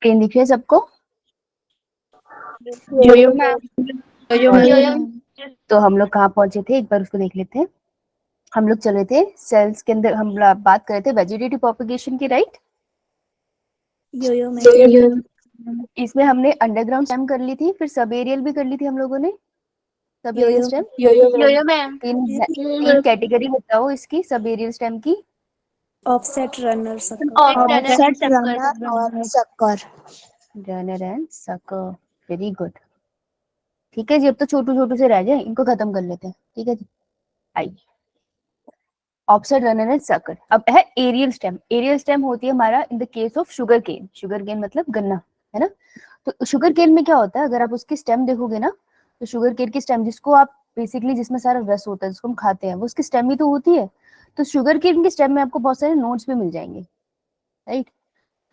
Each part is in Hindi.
स्क्रीन दिख रही है सबको? यो मैम। तो हम लोग कहाँ पहुंचे थे, एक बार उसको देख लेते हैं। हम लोग चले थे सेल्स के अंदर, हम बात कर रहे थे वेजिटेटिव प्रोपगेशन की, राइट? Yo ma'am. इसमें हमने अंडरग्राउंड स्टेम कर ली थी, फिर सब एरियल भी कर ली थी हम लोगों ने। Sub aerial stem yo ma'am. तीन कैटेगरी बताओ इसकी, सब एरियल स्टेम की। ऑफसेट रनर ऑफसेट रनर और sucker. Runner and sucker, very good. ठीक है जी, अब तो छोटू छोटू से रह जाए, इनको खत्म कर लेते हैं। ठीक है जी, आइए। Offset runner and sucker. अब है एरियल स्टेम। एरियल स्टेम होती है हमारा in the case of sugar cane. Sugar cane मतलब गन्ना, है ना? तो शुगर केन में क्या होता है, अगर आप उसकी स्टेम देखोगे ना, तो शुगर केन की स्टेम, जिसको आप बेसिकली, जिसमें सारा रस होता है, जिसको हम खाते हैं, वो उसकी स्टेम ही तो होती है। तो शुगर केन की स्टेम में आपको बहुत सारे नोड्स भी मिल जाएंगे, राइट?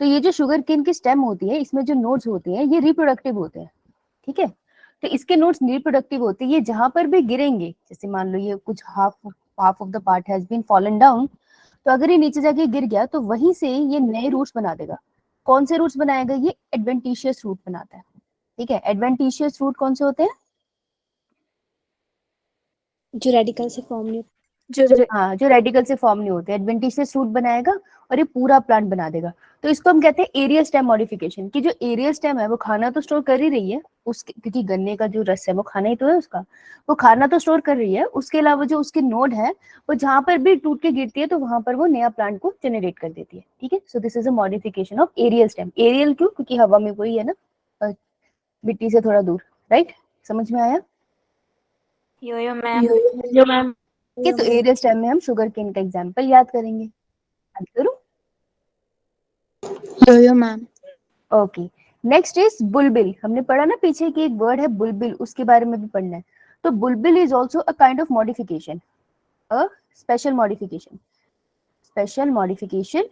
तो ये जो शुगर केन की स्टेम होती है, इसमें जो नोड्स होते हैं ये रिप्रोडक्टिव होते हैं, ठीक है? तो इसके नोड्स रिप्रोडक्टिव होते हैं, ये जहां पर भी गिरेंगे, जैसे मान लो ये कुछ half of the part has been fallen down, तो अगर ये नीचे जाके गिर गया तो वहीं से ये नए रूट्स बना देगा। कौन से रूट्स बनाएगा? ये एडवेंटिशियस रूट बनाता है, ठीक है? एडवेंटिशियस रूट कौन से होते हैं? जो रेडिकल से फॉर्म नहीं जो रेडिकल से फॉर्म नहीं होते, एडवेंटिशियस रूट बनाएगा और ये पूरा प्लांट बना देगा। तो इसको हम कहते हैं एरियल स्टेम मॉडिफिकेशन। कि जो एरियल स्टेम है वो खाना तो स्टोर कर ही रही है उसके, क्योंकि गन्ने का जो रस है वो खाना ही तो है उसका, वो खाना तो स्टोर कर रही है। उसके अलावा जो उसके नोड है वो जहां पर भी टूट के गिरती है तो वहां पर वो नया प्लांट को जनरेट कर देती है, ठीक है? So this is a modification of aerial stem. Aerial क्यों? क्योंकि हवा में कोई है ना, मिट्टी से थोड़ा दूर, राइट? समझ में आया? यो मैम। ठीक है, तो एरियल स्टेम में हम शुगर केन का एग्जांपल याद करेंगे। करूं? Yo ma'am. Okay, next is bulbil. हमने पढ़ा ना पीछे कि एक वर्ड है बुलबिल, उसके बारे में भी पढ़ना है। तो बुलबिल is also a kind of modification, a special modification, special modification.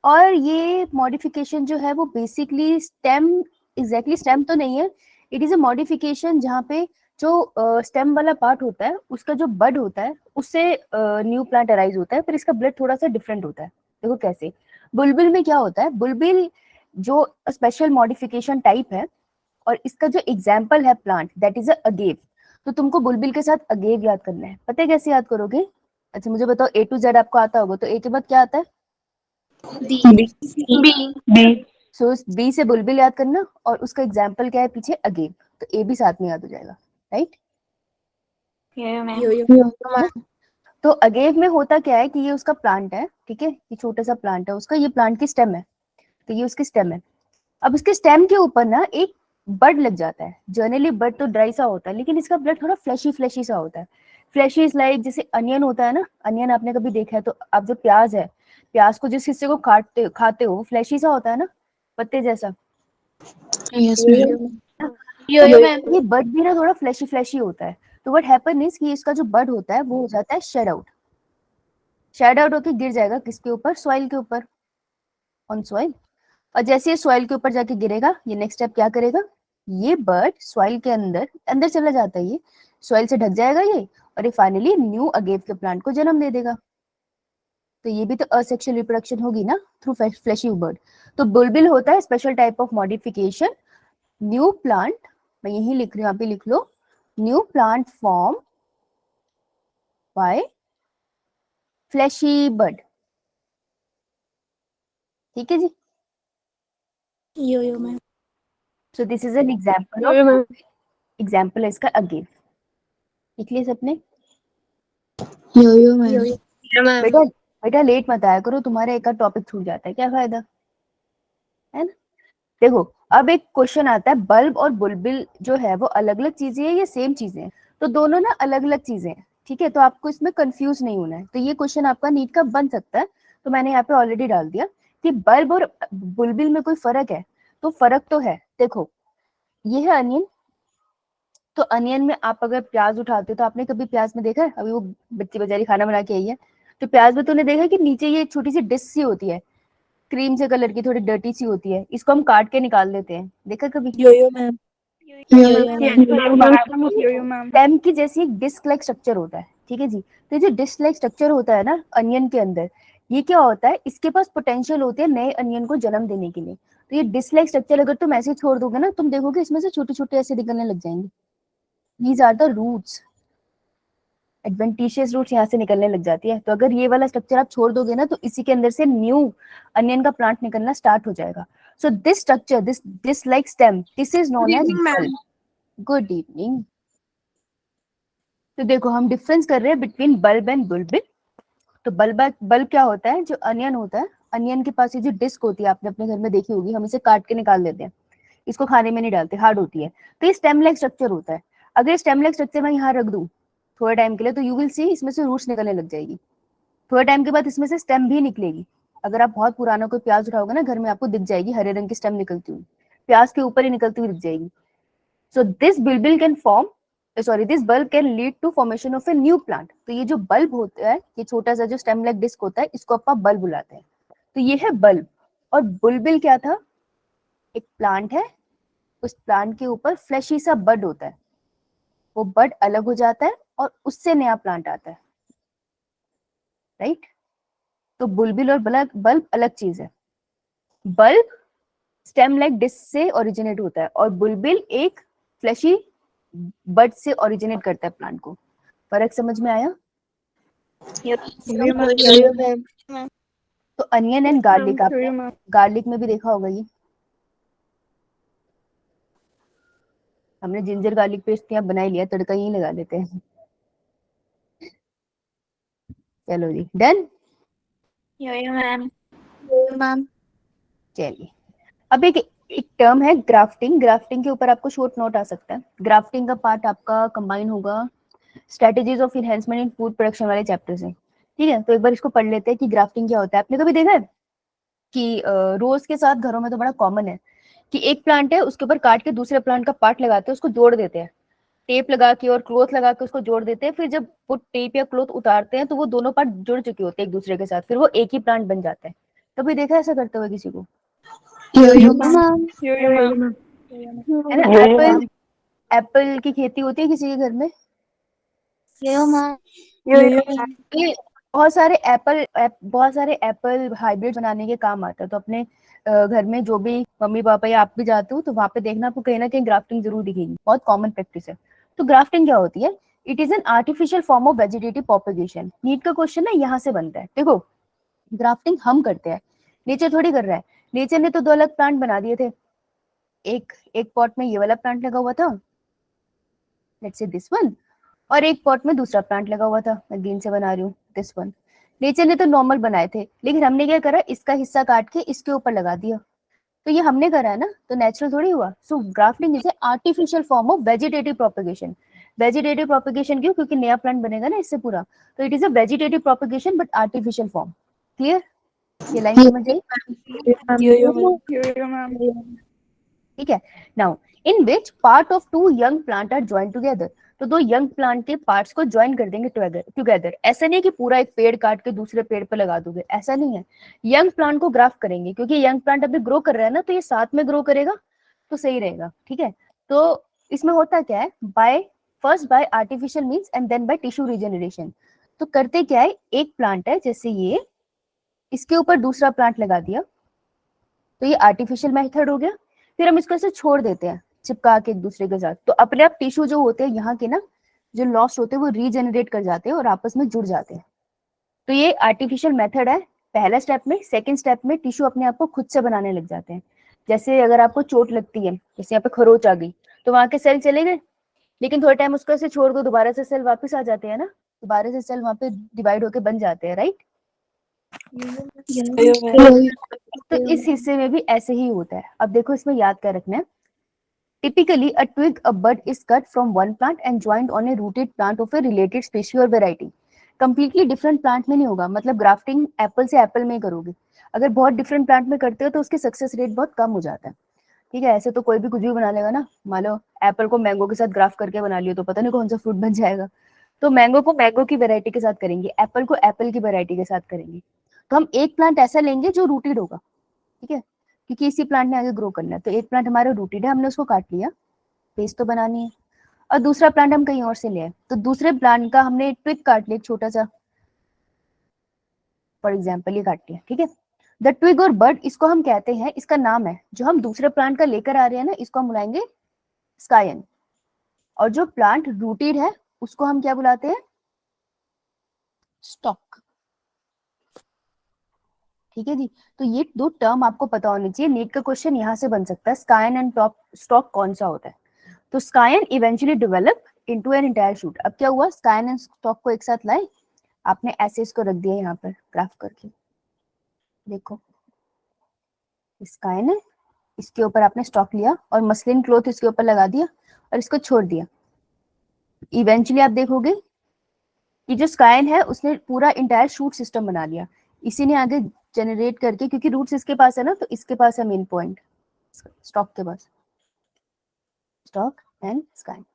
और ये मॉडिफिकेशन जो है वो बेसिकली स्टेम, एग्जैक्टली स्टेम तो नहीं है, इट इज अ मॉडिफिकेशन जहाँ पे जो स्टेम वाला पार्ट होता है उसका जो बड होता है उससे न्यू प्लांट अराइज होता है, पर इसका ब्लड थोड़ा सा डिफरेंट होता है। देखो कैसे। बुलबिल में क्या होता है, बुलबिल जो स्पेशल मॉडिफिकेशन टाइप है, और इसका जो एग्जाम्पल है plant, that is a agave. तो तुमको बुलबिल के साथ अगेव याद करना है। पता है कैसे याद करोगे? अच्छा मुझे बताओ, ए टू जेड आपको आता होगा, तो ए के बाद क्या आता है? बी। सो बी से बुलबिल याद करना, और उसका एग्जाम्पल क्या है पीछे? अगेव। तो ए भी साथ में याद हो जाएगा, राइट? तो अगेव में होता क्या है कि ये उसका प्लांट है, ठीक है? ये छोटा सा प्लांट है उसका, ये प्लांट की स्टेम है, तो ये उसकी स्टेम है। अब उसके स्टेम के ऊपर ना एक बड लग जाता है। जनरली बड तो ड्राई सा होता है, लेकिन इसका ब्लड थोड़ा फ्लैशी फ्लैशी सा होता है। फ्लैशी इज लाइक जैसे अनियन होता है ना, अनियन आपने कभी देखा है तो आप जो प्याज है, प्याज को जिस हिस्से को काटते खाते हो फ्लैशी सा होता है ना, पत्ते जैसा। Yes ma'am. तो ये बड भी ना थोड़ा फ्लैशी फ्लैशी होता है। तो व्हाट हैपन इज कि इसका जो बड होता है वो हो जाता है शेड आउट। शेड आउट होके गिर जाएगा किसके ऊपर? सॉइल के ऊपर, ऑन सॉइल। और जैसे ये सॉइल के ऊपर जाके गिरेगा, ये नेक्स्ट स्टेप क्या करेगा? ये बर्ड सॉइल के अंदर अंदर चला जाता है, ये सॉइल से ढक जाएगा ये, और ये फाइनली न्यू अगेव के प्लांट को जन्म दे देगा। तो ये भी तो असेक्सुअल रिप्रोडक्शन होगी ना, थ्रू फ्लैशी बर्ड। तो बुलबिल होता है special type of modification. New plant, मैं यही लिख रही हूँ, यहाँ पे लिख लो, new plant form by fleshy bud. ठीक है जी? Yo ma'am. So this is an example of, example है इसका अगेव। लिख लिया सबने? Yo ma'am. बेटा बेटा लेट मत आया करो, तुम्हारे एक टॉपिक छूट जाता है, क्या फायदा है ना? देखो, अब एक क्वेश्चन आता है, बल्ब और बुलबिल जो है वो अलग अलग चीजें हैं या सेम चीजें हैं? तो दोनों ना अलग अलग चीजें हैं, ठीक है? तो आपको इसमें कंफ्यूज नहीं होना है। तो ये क्वेश्चन आपका नीट का बन सकता है, तो मैंने यहाँ पे ऑलरेडी डाल दिया कि बल्ब और बुलबिल में कोई फर्क है? तो फर्क तो है। देखो, ये है अनियन। तो अनियन में आप अगर प्याज उठाते हो तो आपने कभी प्याज में देखा है? अभी वो बच्ची बेचारी खाना बना के आई है, तो प्याज में तूने देखा है कि नीचे ये छोटी सी डिश सी होती है, क्रीम से कलर की, थोड़ी डर्टी सी होती है, इसको हम काट के निकाल देते हैं। देखा कभी? यो मैम। स्टेम की जैसी एक डिस्क लाइक स्ट्रक्चर होता है, ठीक है जी? तो ये जो डिस्क लाइक स्ट्रक्चर होता है ना अनियन के अंदर, ये क्या होता है? इसके पास पोटेंशियल होती है नए अनियन को जन्म देने के लिए। तो ये डिस्क स्ट्रक्चर अगर तुम ऐसे छोड़ दोगे ना, तुम देखोगे इसमें से छोटे छोटे ऐसे निकलने लग जाएंगे। These are the roots, adventitious roots यहाँ से निकलने लग जाती है। तो अगर ये वाला स्ट्रक्चर आप छोड़ दोगे ना, तो इसी के अंदर से न्यू अनियन का प्लांट निकलना स्टार्ट हो जाएगा। So this structure, this like stem, this is known as bulb. Good evening. तो देखो हम डिफरेंस कर रहे हैं बिटवीन बल्ब एंड बुलबिल। तो बल्ब क्या होता है, जो अनियन होता है, अनियन के पास ये जो डिस्क होती है, आपने अपने घर में देखी होगी, हम इसे काट के निकाल देते हैं, इसको खाने में नहीं डालते, हार्ड होती है। तो ये स्टेम लाइक स्ट्रक्चर होता है। अगर स्टेम लाइक स्ट्रक्चर मैं यहाँ रख दूं थोड़े टाइम के लिए, तो यू विल सी इसमें से रूट्स निकलने लग जाएगी। थोड़े टाइम के बाद इसमें से स्टेम भी निकलेगी। अगर आप बहुत पुराना कोई प्याज उठाओगे ना घर में, आपको दिख जाएगी हरे रंग की स्टेम निकलती हुई, प्याज के ऊपर ही निकलती हुई दिख जाएगी। So this bulbil can form, sorry, this bulb can lead to formation of a new plant. तो ये जो बल्ब होता है, ये छोटा सा जो स्टेम लाइक डिस्क होता है, इसको आप बल्ब बुलाते हैं। तो ये है बल्ब। और बुलबिल क्या था, एक प्लांट है, उस प्लांट के ऊपर फ्लैशी सा बड होता है, वो बड अलग हो जाता है और उससे नया प्लांट आता है, राइट। तो बुलबिल और बल्ब अलग चीज है। बल्ब स्टेम लाइक डिस्क से ओरिजिनेट होता है और बुलबिल एक फ्लैशी बड से ओरिजिनेट करता है प्लांट को। फर्क समझ में आया? तो अनियन एंड गार्लिक, आपने गार्लिक में भी देखा होगा, ये हमने जिंजर गार्लिक पेस्ट यहाँ बना ही लिया, तड़का यही लगा लेते हैं। चलो जी, डन। मैम। चलिए, अब एक टर्म है ग्राफ्टिंग। ग्राफ्टिंग के ऊपर आपको शॉर्ट नोट आ सकता है। ग्राफ्टिंग का पार्ट आपका कंबाइन होगा strategies of enhancement in food production वाले चैप्टर से, ठीक है। तो एक बार इसको पढ़ लेते हैं कि ग्राफ्टिंग क्या होता है। आपने कभी देखा है कि रोज के साथ घरों में तो बड़ा कॉमन है कि एक प्लांट है, उसके ऊपर काट के दूसरे प्लांट का पार्ट लगाते हैं, उसको जोड़ देते हैं, टेप लगा के और क्लॉथ लगा के उसको जोड़ देते हैं। फिर जब वो टेप या क्लॉथ उतारते हैं तो वो दोनों पार्ट जुड़ चुके होते हैं एक दूसरे के साथ, फिर वो एक ही प्लांट बन जाता है। कभी देखा है ऐसा करते हुए किसी को? है ना। एप्पल की खेती होती है किसी के घर में? ये बहुत सारे एप्पल हाइब्रिड बनाने के काम आता है। तो अपने घर में जो भी मम्मी पापा या आप भी जाते हो, तो वहां पे देखना आपको कहीं ना कहीं ग्राफ्टिंग जरूर दिखेगी, बहुत कॉमन प्रैक्टिस है। तो ग्राफ्टिंग क्या होती है? It is an artificial form of vegetative propagation. NEET का क्वेश्चन ना यहाँ से बनता है। देखो, ग्राफ्टिंग हम करते हैं, नेचर थोड़ी कर रहा है। नेचर ने तो दो अलग प्लांट बना दिए थे। एक पॉट में ये वाला प्लांट लगा हुआ था, लेट्स से दिस वन, और एक पॉट में दूसरा प्लांट लगा हुआ था, मैं ग्रीन से बना रही हूँ, दिस वन। नेचर ने तो नॉर्मल बनाए थे, लेकिन हमने क्या करा, इसका हिस्सा काट के इसके ऊपर लगा दिया। तो ये हमने करा है ना, तो नेचुरल थोड़ी हुआ। So grafting is a artificial form of vegetative propagation. Vegetative propagation क्यों? क्योंकि नया प्लांट बनेगा ना इससे पूरा। तो it is a vegetative propagation but artificial form. Clear? ये लाइन समझ गई? ठीक है। Now, in which part of two young plant are join together. तो दो यंग प्लांट के पार्ट्स को ज्वाइन कर देंगे टुगेदर। ऐसा नहीं कि पूरा एक पेड़ काट के दूसरे पेड़ पे लगा दोगे, ऐसा नहीं है। यंग प्लांट को ग्राफ्ट करेंगे, क्योंकि यंग प्लांट अभी ग्रो कर रहा है ना, तो ये साथ में ग्रो करेगा तो सही रहेगा, ठीक है। तो इसमें होता क्या है, first by artificial means and then by tissue regeneration. तो करते क्या है, एक प्लांट है जैसे ये, इसके ऊपर दूसरा प्लांट लगा दिया, तो ये आर्टिफिशियल मेथड हो गया। फिर हम इसको ऐसे छोड़ देते हैं चिपका के एक दूसरे के साथ, तो अपने आप टिश्यू जो होते हैं यहाँ के ना, जो लॉस्ट होते हैं, वो रीजनरेट कर जाते हैं और आपस में जुड़ जाते हैं। तो ये आर्टिफिशियल मेथड है पहला स्टेप में। सेकंड स्टेप में टिश्यू अपने आप को खुद से बनाने लग जाते हैं। जैसे अगर आपको चोट लगती है, जैसे यहाँ पे खरोच आ गई, तो वहां के सेल चले गए, लेकिन थोड़ा टाइम उसको ऐसे छोड़ दो, दोबारा से सेल वापस आ जाते हैं ना, दोबारा से सेल वहां पे डिवाइड होके बन जाते हैं, राइट। तो इस हिस्से में भी ऐसे ही होता है। अब देखो, इसमें याद क्या रखना है। Typically, a twig, a bud is cut from one plant and joined on a rooted plant of a related species or variety. Completely different plant में नहीं होगा, मतलब ग्राफ्टिंग एप्पल से एप्पल में ही करोगे। अगर बहुत डिफरेंट प्लांट में करते हो तो उसके सक्सेस रेट बहुत कम हो जाता है, ठीक है। ऐसे तो कोई भी कुछ भी बना लेगा ना, मान लो एप्पल को मैंगो के साथ ग्राफ्ट करके बना लियो, तो पता नहीं कौन सा फ्रूट बन जाएगा। तो मैंगो को मैंगो की वेराइटी के साथ करेंगे, एप्पल को एप्पल की वेराइटी के साथ करेंगे। तो हम एक प्लांट ऐसा लेंगे जो रूटेड होगा, ठीक है, क्योंकि इसी प्लांट ने आगे ग्रो करना है। तो एक प्लांट हमारा रूटेड है, हमने उसको काट लिया, पेस्ट तो बनानी है, और दूसरा प्लांट हम कहीं और से ले आए, तो दूसरे प्लांट का हमने ट्विग काट लिया, छोटा सा, फॉर एग्जाम्पल ये काट लिया, ठीक है। द ट्विग और बड, इसको हम कहते हैं, इसका नाम है, जो हम दूसरे प्लांट का लेकर आ रहे हैं ना, इसको हम बुलाएंगे स्कायन। और जो प्लांट रूटेड है उसको हम क्या बुलाते हैं? स्टॉक। ठीक है जी। तो ये दो टर्म आपको पता होनी चाहिए, नीट का क्वेश्चन यहाँ से बन सकता है, स्कायन एंड टॉप स्टॉक कौन सा होता है। तो स्कायन eventually develop into an entire shoot. अब क्या हुआ, स्कायन एंड स्टॉक को एक साथ लाए, आपने ऐसे इसको रख दिया यहाँ पर ग्राफ करके, देखो स्कायन है, इसके ऊपर आपने स्टॉक लिया और मसलिन क्लॉथ इसके ऊपर लगा दिया और इसको छोड़ दिया। इवेंचुअली आप देखोगे कि जो स्कायन है उसने पूरा इंटायर शूट सिस्टम बना लिया, इसी ने आगे जनरेट करके, क्योंकि रूट्स इसके पास है ना, तो इसके पास है मेन पॉइंट स्टॉक के पास, स्टॉक एंड स्कायन।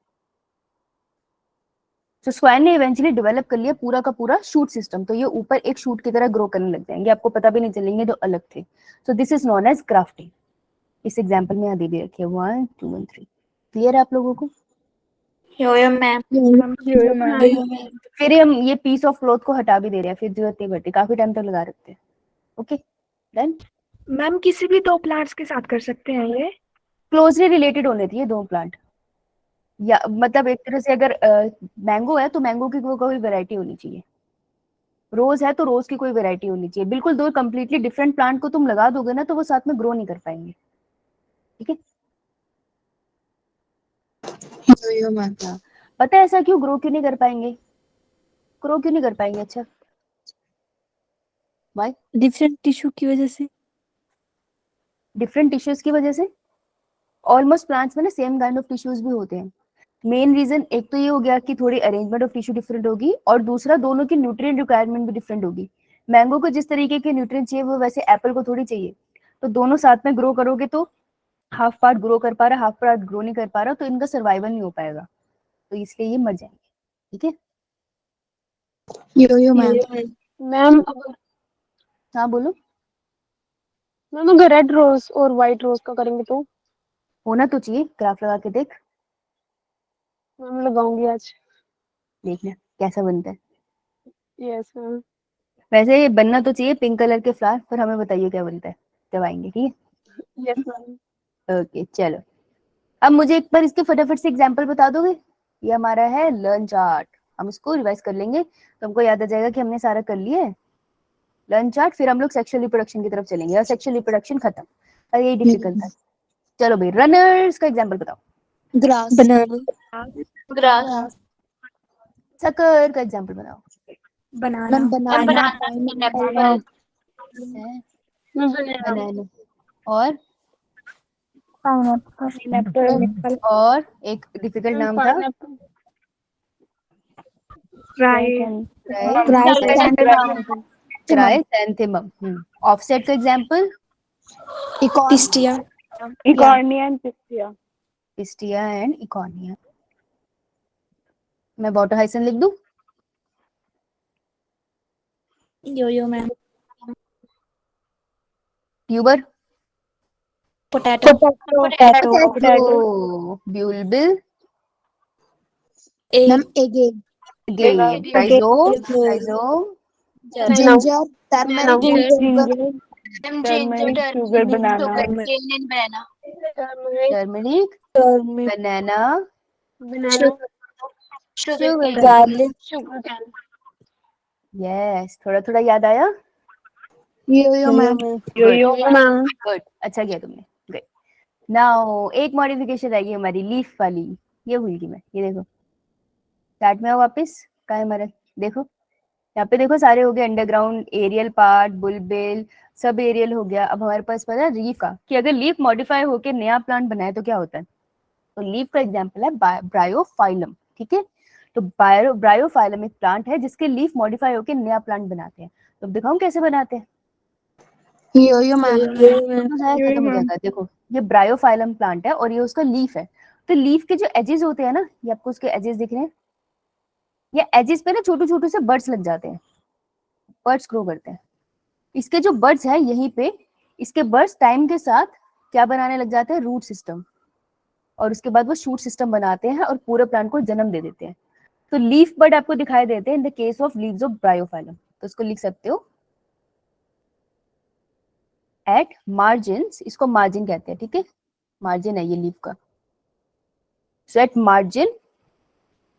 तो स्क्वायर ने इवेंचुअली डेवलप कर लिया पूरा का पूरा शूट सिस्टम, तो ये ऊपर एक शूट की तरह ग्रो करने लग जाएंगे, आपको पता भी नहीं चलेंगे, तो अलग थे। So this is known as grafting. इस एग्जांपल में यहाँ दे रखिए 1 2 और 3। क्लियर है आप लोगों को? योयो मैम। फिर हम ये पीस ऑफ क्लॉथ को हटा भी दे रहे हैं, फिर जरूरत नहीं पड़ती, काफी टाइम तक लगा रखते हैं। Okay done. मैम किसी भी दो प्लांट्स के साथ कर सकते हैं ये? क्लोजली रिलेटेड होने चाहिए दो प्लांट, या मतलब एक तरह से अगर मैंगो है तो मैंगो की कोई वैरायटी होनी चाहिए, रोज है तो रोज की कोई वैरायटी होनी चाहिए। बिल्कुल दो कंप्लीटली डिफरेंट प्लांट को तुम लगा दोगे ना तो वो साथ में ग्रो नहीं कर पाएंगे। ठीक है, योयो मैम। पता है ऐसा क्यों, ग्रो क्यों नहीं कर पाएंगे? ग्रो क्यों नहीं कर पाएंगे? अच्छा भाई, डिफरेंट टिश्यू की वजह से। डिफरेंट टिश्यूज की वजह से। ऑलमोस्ट प्लांट्स में ना सेम काइंड ऑफ टिश्यूज भी होते हैं। मेन रीजन एक तो ये हो गया कि थोड़ी अरेंजमेंट ऑफ टिश्यू डिफरेंट होगी, और दूसरा दोनों की न्यूट्रिएंट रिक्वायरमेंट भी डिफरेंट होगी। मैंगो को जिस तरीके के न्यूट्रिएंट चाहिए वो वैसे एप्पल को थोड़ी चाहिए, तो दोनों साथ में ग्रो करोगे तो हाफ पार्ट ग्रो कर पा रहा, हाफ पार्ट ग्रो नहीं कर पा रहा, तो इनका सर्वाइवल नहीं हो पाएगा, तो इसलिए ये मर जाएंगे। ठीक है, योयो मैम। मैम हाँ बोलो। मैम अगर रेड रोज और व्हाइट रोज का करेंगे तो? होना तो चाहिए, ग्राफ लगा के देख, मैम लगाऊंगी आज। देखना कैसा बनता है। Yes ma'am. वैसे ये बनना तो चाहिए पिंक कलर के फ्लावर, पर हमें बताइए क्या बनता है जब आएंगे। ठीक यस मैम। है, ओके चलो। अब मुझे एक बार इसके फटाफट से एग्जांपल बता दोगे? ये हमारा है लर्न चार्ट, हम इसको रिवाइज कर लेंगे तो हमको याद आ जाएगा कि हमने सारा कर लिया है लर्न चार्ट। फिर हम लोग सेक्सुअल रिप्रोडक्शन की तरफ चलेंगे, और सेक्सुअल रिप्रोडक्शन खत्म, अरे यही डिफिकल्ट था। चलो भाई, रनर्स का एग्जांपल बताओ। ग्रास। बनाना। ग्रास। सकर का एग्जांपल बताओ। बनाना। मैम बनाना। बनाना और पाइनएप्पल। और एक डिफिकल्ट नाम था, क्राइसैंथेमम। ऑफसेट का example Pistia. Eichhornia and Pistia. Pistia and इकोनिया। मैं वाटर हाइसिन लिख दूं? Yo yo ma'am. Tuber, potato. Bulbil, ma'am एगे। Rhizome, ginger. Turmeric. Sugar banana. Turmeric, turmeric. Banana, sugar. Garlic. Yes, थोड़ा थोड़ा याद आया। Yo yo ma'am. Yo yo ma'am. Good, अच्छा किया तुमने, गुड। नाउ एक मॉडिफिकेशन रहेगी हमारी लीफ वाली, ये भूल गई मैं, ये देखो चार्ट में आओ वापस, कहाँ है हमारा, देखो यहाँ पे देखो, सारे हो गए underground, aerial part, बुलबिल, sub aerial हो गया। अब हमारे पास पता है लीफ का, कि अगर लीफ मॉडिफाई होके नया प्लांट बनाए तो क्या होता है। तो लीफ का एग्जांपल है ब्रायोफाइलम। ठीक है, तो ब्रायोफाइलम एक प्लांट है जिसके लीफ मॉडिफाई होके नया प्लांट बनाते हैं। तो दिखाऊं कैसे बनाते हैं? योयो मैम। तो जाया खत्म हो जाएगा। देखो ये ब्रायोफाइलम प्लांट है और ये उसका लीफ है, तो लीफ के जो एजेस होते हैं ना, ये आपको उसके एजेस दिख रहे हैं, ये एजेस पे ना छोटे छोटे से बर्ड्स लग जाते हैं, बर्ड्स ग्रो करते हैं। इसके जो बर्ड्स है यहीं पे, इसके बर्ड्स टाइम के साथ क्या बनाने लग जाते हैं, रूट सिस्टम, और उसके बाद वो शूट सिस्टम बनाते हैं और पूरे प्लांट को जन्म दे देते हैं। तो लीफ बर्ड आपको दिखाई देते हैं इन the case of leaves of Bryophyllum, तो इसको लिख सकते हो एट मार्जिन्स, इसको मार्जिन कहते हैं, ठीक है, मार्जिन है ये लीफ का। So at margin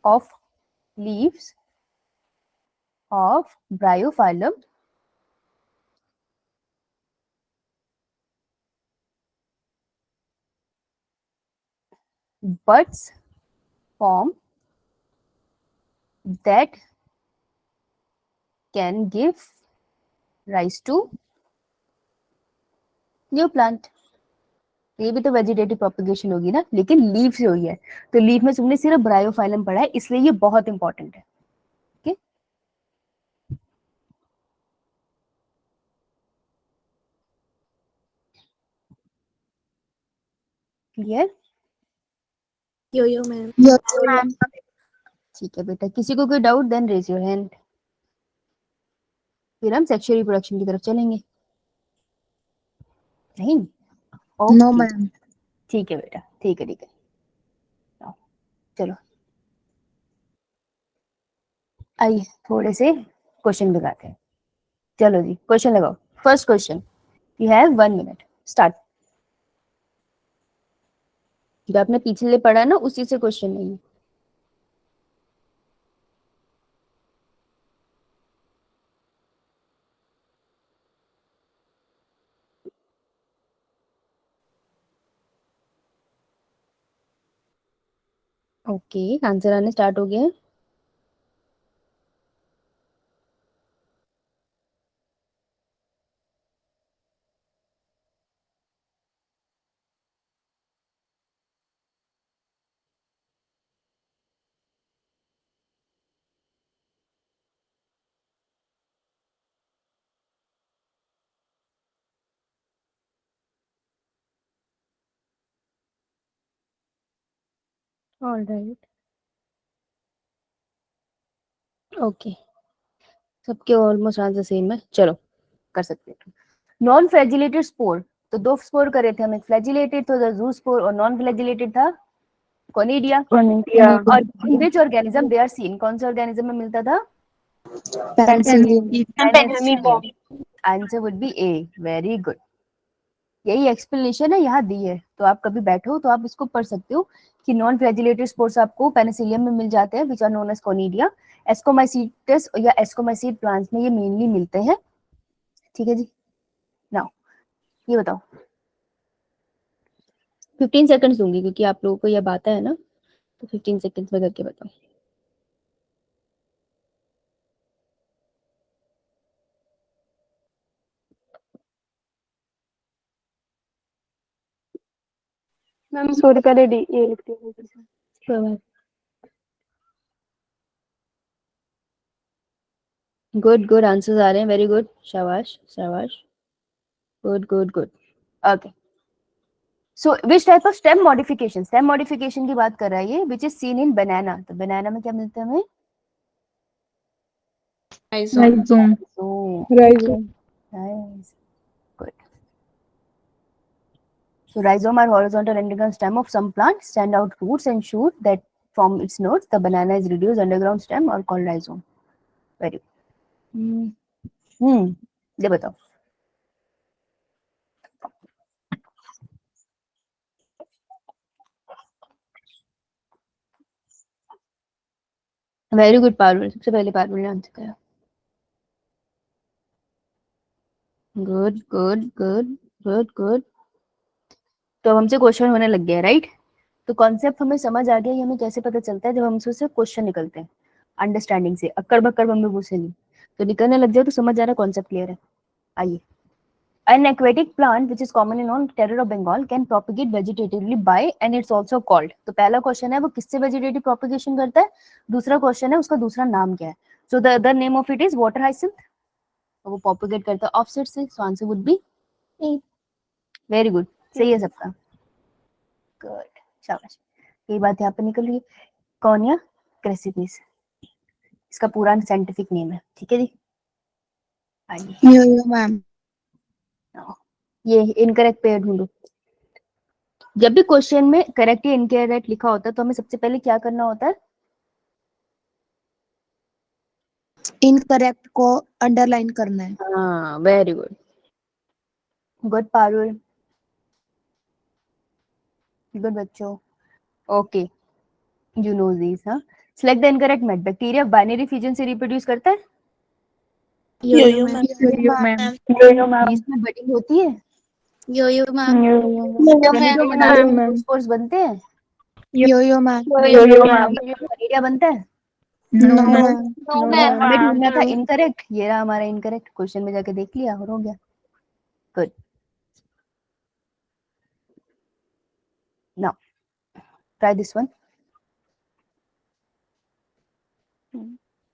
of leaves of Bryophyllum buds form that can give rise to new plant। ये भी तो वेजिटेटिव प्रोपगेशन होगी ना, लेकिन लीफ से हुई है। तो लीफ में तुमने सिर्फ ब्रायोफाइलम पढ़ा है, इसलिए ये बहुत इंपॉर्टेंट है। Okay, clear? Yo-yo, ma'am. Yo-yo, ma'am. ठीक है बेटा, किसी को कोई doubt then raise your hand, फिर हम सेक्सुअल रिप्रोडक्शन की तरफ चलेंगे। नहीं? No, okay, ma'am. ठीक है बेटा, ठीक है ठीक है, आओ, चलो आइए थोड़े से क्वेश्चन लगाते हैं। चलो जी, क्वेश्चन लगाओ। First question, you have 1 minute, start. जो आपने पिछले पढ़ा ना, उसी से क्वेश्चन नहीं है। ओके, आंसर आने स्टार्ट हो गया है। ऑलराइट, ओके, सबके ऑलमोस्ट आंसर सेम है, चलो कर सकते हैं। नॉन फ्लैजिलेटेड स्पोर, तो दो स्पोर करे थे हम, एक फ्लैजिलेटेड था जू स्पोर और नॉन फ्लैजिलेटेड था कोनिडिया। और in which organism they are seen, कौन से ऑर्गेनिज्म में मिलता था? Penicillium. Answer would be a, very good. यही एक्सप्लेनेशन है यहाँ दी है, तो आप कभी बैठो तो आप इसको पढ़ सकते हो कि नॉन फ्लैजिलेटेड स्पोर्स आपको पेनिसिलियम में मिल जाते हैं, which are known as conidia. Ascomycetes या एस्कोमाइसीट प्लांट्स में ये मेनली मिलते हैं, ठीक है जी। नाउ ये बताओ, 15 सेकंड्स दूंगी क्योंकि आप लोगों को यह आता है ना, तो 15 सेकंड्स में करके बताओ। मैम सॉरी, पहले डी ये लिखती हूँ। गुड गुड, आंसर्स आ रहे हैं, वेरी गुड, शाबाश शाबाश, good good good. Okay, so which type of stem modification, stem modification की बात कर रहा है ये, विच इज सीन इन बनाना। तो बनाना में क्या मिलता है हमें? Rhizome. So Rhizome. nice, good. So rhizome are horizontal underground stem of some plant, stand out roots and shoot that form its nodes. The banana is reduced underground stem or called rhizome. Very good. ये बताओ। वेरी गुड पारुल, सबसे पहले पारुल ने आंसर किया। Good good good good good. तो अब हमसे क्वेश्चन होने लग गया, राइट? तो कॉन्सेप्ट हमें समझ आ गया, ये हमें कैसे पता चलता है? जब हमसे उससे क्वेश्चन निकलते हैं, अंडरस्टैंडिंग से, अक्कड़ बक्कड़ बम्बे से नहीं। तो निकलने लग जाए तो समझ आ रहा है, कॉन्सेप्ट क्लियर है। आइए, an aquatic plant which is commonly known terror of Bengal can propagate vegetatively by and it's also called। तो पहला क्वेश्चन है वो किससे वेजिटेटिव प्रोपगेशन करता है, दूसरा क्वेश्चन है उसका दूसरा नाम क्या है। So the other name of it is water hyacinth, वो प्रोपगेट करता है ऑफसेट से, so answer would be a. Very good, सही है सबका, गुड, शाबाश। ये बात यहाँ पे निकल रही है। कॉनिया क्रेसिपिस इसका पूरा साइंटिफिक नेम है, ठीक है जी। आइए, Yo-yo, ma'am. ये इनकरेक्ट पेयर ढूंढो। जब भी क्वेश्चन में करेक्ट या इनकरेक्ट लिखा होता है तो हमें सबसे पहले क्या करना होता है? Incorrect को underline करना है. हाँ, very good. Good Parul, good बच्चों. Okay, you know this. हाँ, select the incorrect mate. Bacteria binary fission से रिप्रोड्यूस करता है. Yo-yo, ma'am. Yo-yo, ma'am. Yo-yo, ma'am. इसमें बडिंग होती है. Yo-yo, ma'am. Yo-yo, टोमेटो बनाते हैं, ma'am. स्पोर्स बनते हैं. Yo-yo, ma'am. Yo-yo, ma'am. Malaria बनता है. No, ma'am. No, No, ma'am. हमें ढूंढना था ma'am. इनकरेक्ट. ये रहा हमारा इनकरेक्ट. क्वेश्चन में जाके देख लिया और हो गया. Good. Now try this one.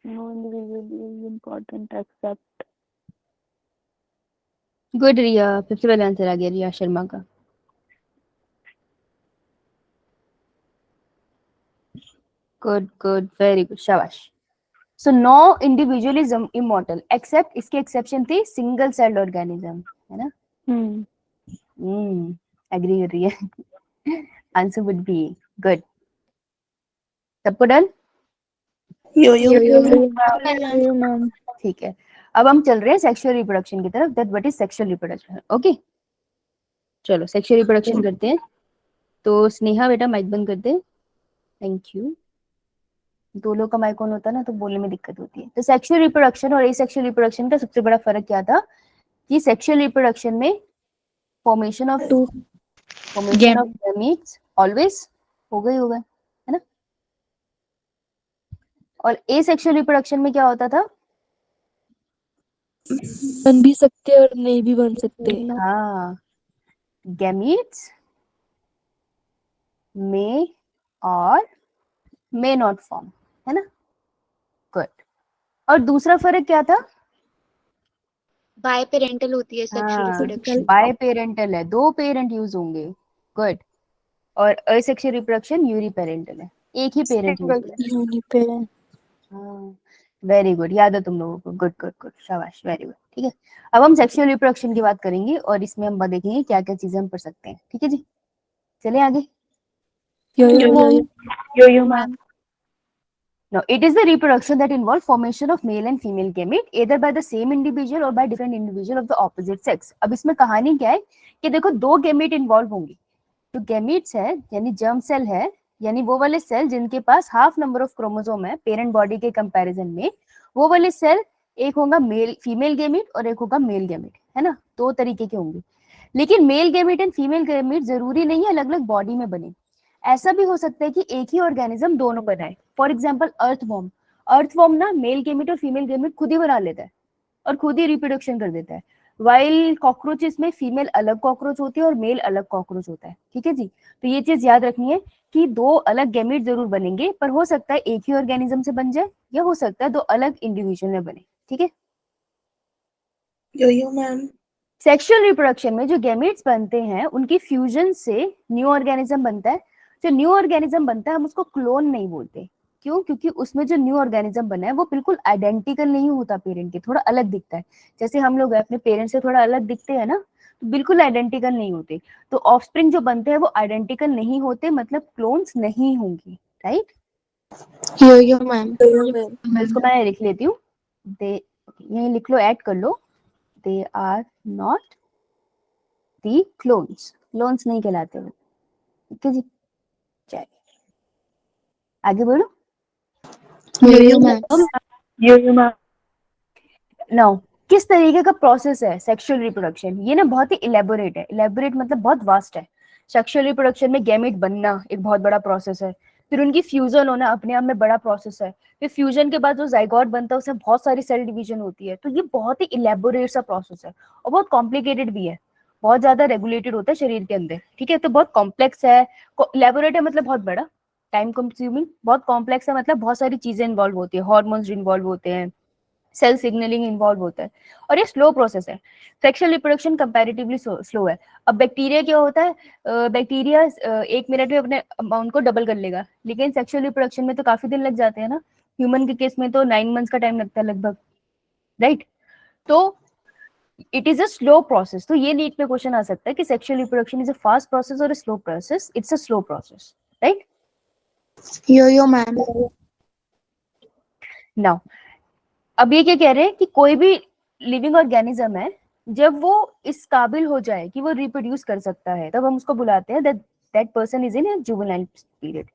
No individual is important except. Good Riya. सबसे पहले आंसर आ गया रिया शर्मा का. गुड गुड, वेरी गुड, शाबाश. So no individual is immortal except, इसकी एक्सेप्शन थी सिंगल सेल्ड ऑर्गेनिज्म, है ना. एग्री कर रही है. Answer would be good. सबको डन. Yo-yo, ma'am. ठीक है, अब हम चल रहे हैं सेक्सुअल रिप्रोडक्शन की तरफ. That what is sexual reproduction. Okay, चलो सेक्सुअल रिप्रोडक्शन करते हैं. तो स्नेहा बेटा माइक बंद कर दे. Thank you. दो लोग का माइक ऑन होता है ना तो बोलने में दिक्कत होती है. तो सेक्सुअल रिप्रोडक्शन और एसेक्सुअल रिप्रोडक्शन का सबसे बड़ा फर्क क्या था कि सेक्सुअल रिप्रोडक्शन में फॉर्मेशन ऑफ गैमीट्स ऑलवेज होगा, है ना. और एसेक्सुअल रिप्रोडक्शन में क्या होता था. बन भी सकते और नहीं भी बन सकते. हाँ, गैमीट्स मे और मे नॉट फॉर्म, है ना. गुड. और दूसरा फर्क क्या था. Biparental होती है sexual reproduction. बाय पेरेंटल है, दो पेरेंट यूज होंगे. गुड. और असेक्सुअल रिप्रोडक्शन यूनिपेरेंटल है, एक ही पेरेंट यूज होगा. यूनिपेरेंट. हाँ, वेरी गुड, याद है तुम लोगों को. गुड गुड गुड, शाबाश, वेरी गुड. ठीक है, अब हम सेक्सुअल रिप्रोडक्शन की बात करेंगे और इसमें हम देखेंगे क्या क्या चीजें हम पढ़ सकते हैं. ठीक है जी, चले आगे. Yo-yo, ma'am. Now, it is the reproduction that involves formation of male and female gamete either by the same individual or by different individual of the opposite sex. अब इसमें कहानी क्या है कि देखो दो गैमेट इन्वॉल्व होंगे. तो गैमेट्स है यानी जर्म सेल है, यानी वो वाले सेल जिनके पास हाफ नंबर ऑफ क्रोमोसोम है पेरेंट बॉडी के कंपैरिजन में, वो वाले सेल एक होगा मेल फीमेल गैमेट और एक होगा मेल गैमेट, है ना. दो तरीके के होंगे. लेकिन male gamete and female gamete जरूरी नहीं है अलग अलग बॉडी में बने. ऐसा भी हो सकता है कि एक ही ऑर्गेनिज्म दोनों बनाए. फॉर एग्जाम्पल अर्थवॉर्म ना मेल गेमिट और फीमेल गेमिट खुद ही बना लेता है और खुद ही रिप्रोडक्शन कर देता है. वाइल कॉकरोचेस में फीमेल अलग कॉकरोच होती है और मेल अलग कॉकरोच होता है. ठीक है जी, तो ये चीज याद रखनी है कि दो अलग गेमिट जरूर बनेंगे, पर हो सकता है एक ही ऑर्गेनिज्म से बन जाए या हो सकता है दो अलग इंडिविजुअल में बने. ठीक है. सेक्सुअल रिप्रोडक्शन में जो गैमेट्स बनते हैं उनकी फ्यूजन से न्यू ऑर्गेनिज्म बनता है. जो न्यू ऑर्गेनिज्म बनता है हम उसको क्लोन नहीं बोलते. क्यों? क्योंकि उसमें जो न्यू ऑर्गेनिज्म बना है वो बिल्कुल आइडेंटिकल नहीं होता पेरेंट के, थोड़ा अलग दिखता है. जैसे हम लोग अपने पेरेंट से थोड़ा अलग दिखते हैं ना, तो बिल्कुल आइडेंटिकल नहीं होते. तो ऑफस्प्रिंग जो बनते हैं वो आइडेंटिकल नहीं होते, मतलब क्लोन्स नहीं होंगे. राइट. Yo-yo, ma'am. इसको मैं लिख लेती हूँ. यही लिख लो, ऐड कर लो. They are not the clones. Clones नहीं कहलाते वो. ठीक है जी, चलिए आगे बोलो. Yo-yo, ma'am. Yo-yo, ma'am. Now किस तरीके का प्रोसेस है सेक्सुअल रिप्रोडक्शन. ये ना बहुत ही इलेबोरेट है. इलेबोरेट मतलब बहुत वास्ट है. सेक्सुअल रिप्रोडक्शन में गैमेट बनना एक बहुत बड़ा प्रोसेस है. फिर उनकी फ्यूजन होना अपने आप में बड़ा प्रोसेस है. फिर फ्यूजन के बाद जो जाइगोट बनता है उसमें बहुत सारी सेल डिवीजन होती है. तो ये बहुत ही इलेबोरेट सा प्रोसेस है और बहुत कॉम्प्लिकेटेड भी है. बहुत ज्यादा रेगुलेटेड होता है शरीर के अंदर. ठीक है, तो बहुत कॉम्प्लेक्स है. इलेबोरेट है मतलब बहुत बड़ा, टाइम कंज्यूमिंग. बहुत कॉम्प्लेक्स है मतलब बहुत सारी चीजें इन्वॉल्व होती है, हार्मोन्स इन्वॉल्व होते हैं, सेल सिग्नलिंग इन्वॉल्व होता है. और ये स्लो प्रोसेस है. सेक्सुअल रिप्रोडक्शन कंपैरेटिवली स्लो है. अब बैक्टीरिया क्या होता है, बैक्टीरिया 1 मिनट में अपने अमाउंट को डबल कर लेगा, लेकिन सेक्सुअल रिप्रोडक्शन में तो काफी दिन लग जाते हैं ना. ह्यूमन के केस में तो 9 मंथ्स का टाइम लगता है लगभग. राइट. तो it is a slow process. तो ये नीट में क्वेश्चन आ सकता है कि sexual reproduction is a fast process और slow process. It's a slow process. Right. Yo-yo, ma'am. Now अब ये क्या कह रहे हैं कि कोई भी लिविंग ऑर्गेनिज्म है जब वो इस काबिल हो जाए कि वो रिप्रोड्यूस कर सकता है, तब हम उसको बुलाते हैं that person is in a juvenile period.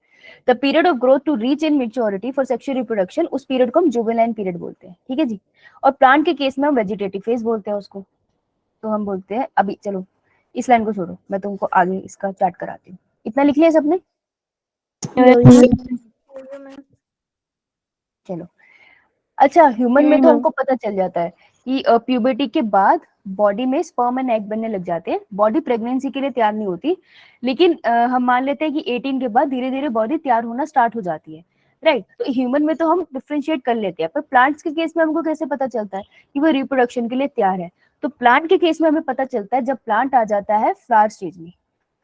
The period of growth to reach in maturity for sexual reproduction, उस पीरियड को हम जुवेनाइल पीरियड बोलते हैं, ठीक है जी। और प्लांट के केस में हम वेजिटेटिव फेज बोलते हैं उसको। तो हम बोलते हैं, अभी चलो इस लाइन को छोड़ो, मैं तुमको आगे इसका चार्ट कराती हूँ। इतना लिख लिया सबने? चलो, अच्छा ह्यूमन में तो हमको पता चल जाता है कि प्यूबर्टी के बाद बॉडी में स्पर्म एंड एग बनने लग जाते हैं। बॉडी प्रेगनेंसी के लिए तैयार नहीं होती, लेकिन हम मान लेते हैं कि 18 के बाद धीरे धीरे बॉडी तैयार होना स्टार्ट हो जाती है, राइट। तो ह्यूमन में तो हम डिफरेंशिएट कर लेते हैं, पर प्लांट्स के केस में हमको कैसे पता चलता है कि वो रिप्रोडक्शन के लिए तैयार है? तो प्लांट के केस में हमें पता चलता है जब प्लांट आ जाता है फ्लावर स्टेज में।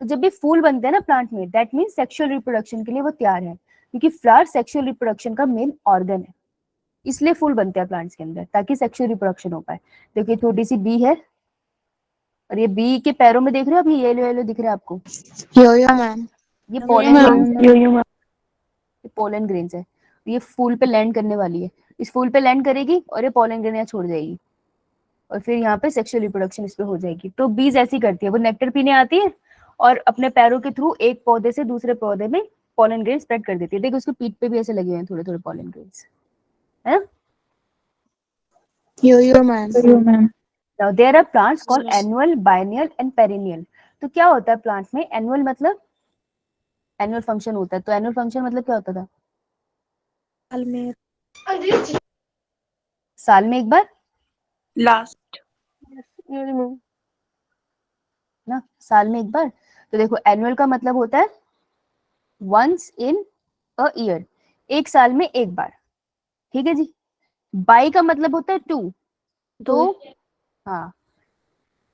तो जब भी फूल बनते हैं ना प्लांट में, दैट मीन सेक्सुअल रिप्रोडक्शन के लिए वो तैयार है, क्योंकि फ्लावर सेक्सुअल रिप्रोडक्शन का मेन ऑर्गन है। इसलिए फूल बनते हैं प्लांट्स के अंदर, ताकि सेक्सुअल रिप्रोडक्शन हो पाए। देखिए छोटी सी बी है, और ये बी के पैरों में देख रहे हो आप, ये येलो येलो दिख रहा है आपको, Yo-yo, ma'am. ये पोलन पोलन ग्रेन्स है। ये फूल पे लैंड करने वाली है, इस फूल पे लैंड करेगी और ये पोलन ग्रेन यहाँ छोड़ जाएगी, और फिर यहाँ पे सेक्सुअल रिप्रोडक्शन इस पे हो जाएगी। तो बीज ऐसी करती है, वो नेक्टर पीने आती है और अपने पैरों के थ्रू एक पौधे से दूसरे पौधे में पोलन ग्रेन स्प्रेड कर देती है। देखो उसके पीठ पे भी ऐसे लगे हुए हैं थोड़े थोड़े पोलन ग्रेन्स, है ना? Yo-yo, ma'am. Now there are plants called annual, biennial and perennial. तो क्या होता है प्लांट में? एनुअल मतलब एनुअल फंक्शन होता है। तो एनुअल फंक्शन मतलब क्या होता था? साल में एक बार, Last. ना, साल में एक बार। तो देखो एनुअल का मतलब होता है वंस इन अ ईयर, एक साल में एक बार, ठीक है जी। बाई का मतलब होता है टू, तो हाँ,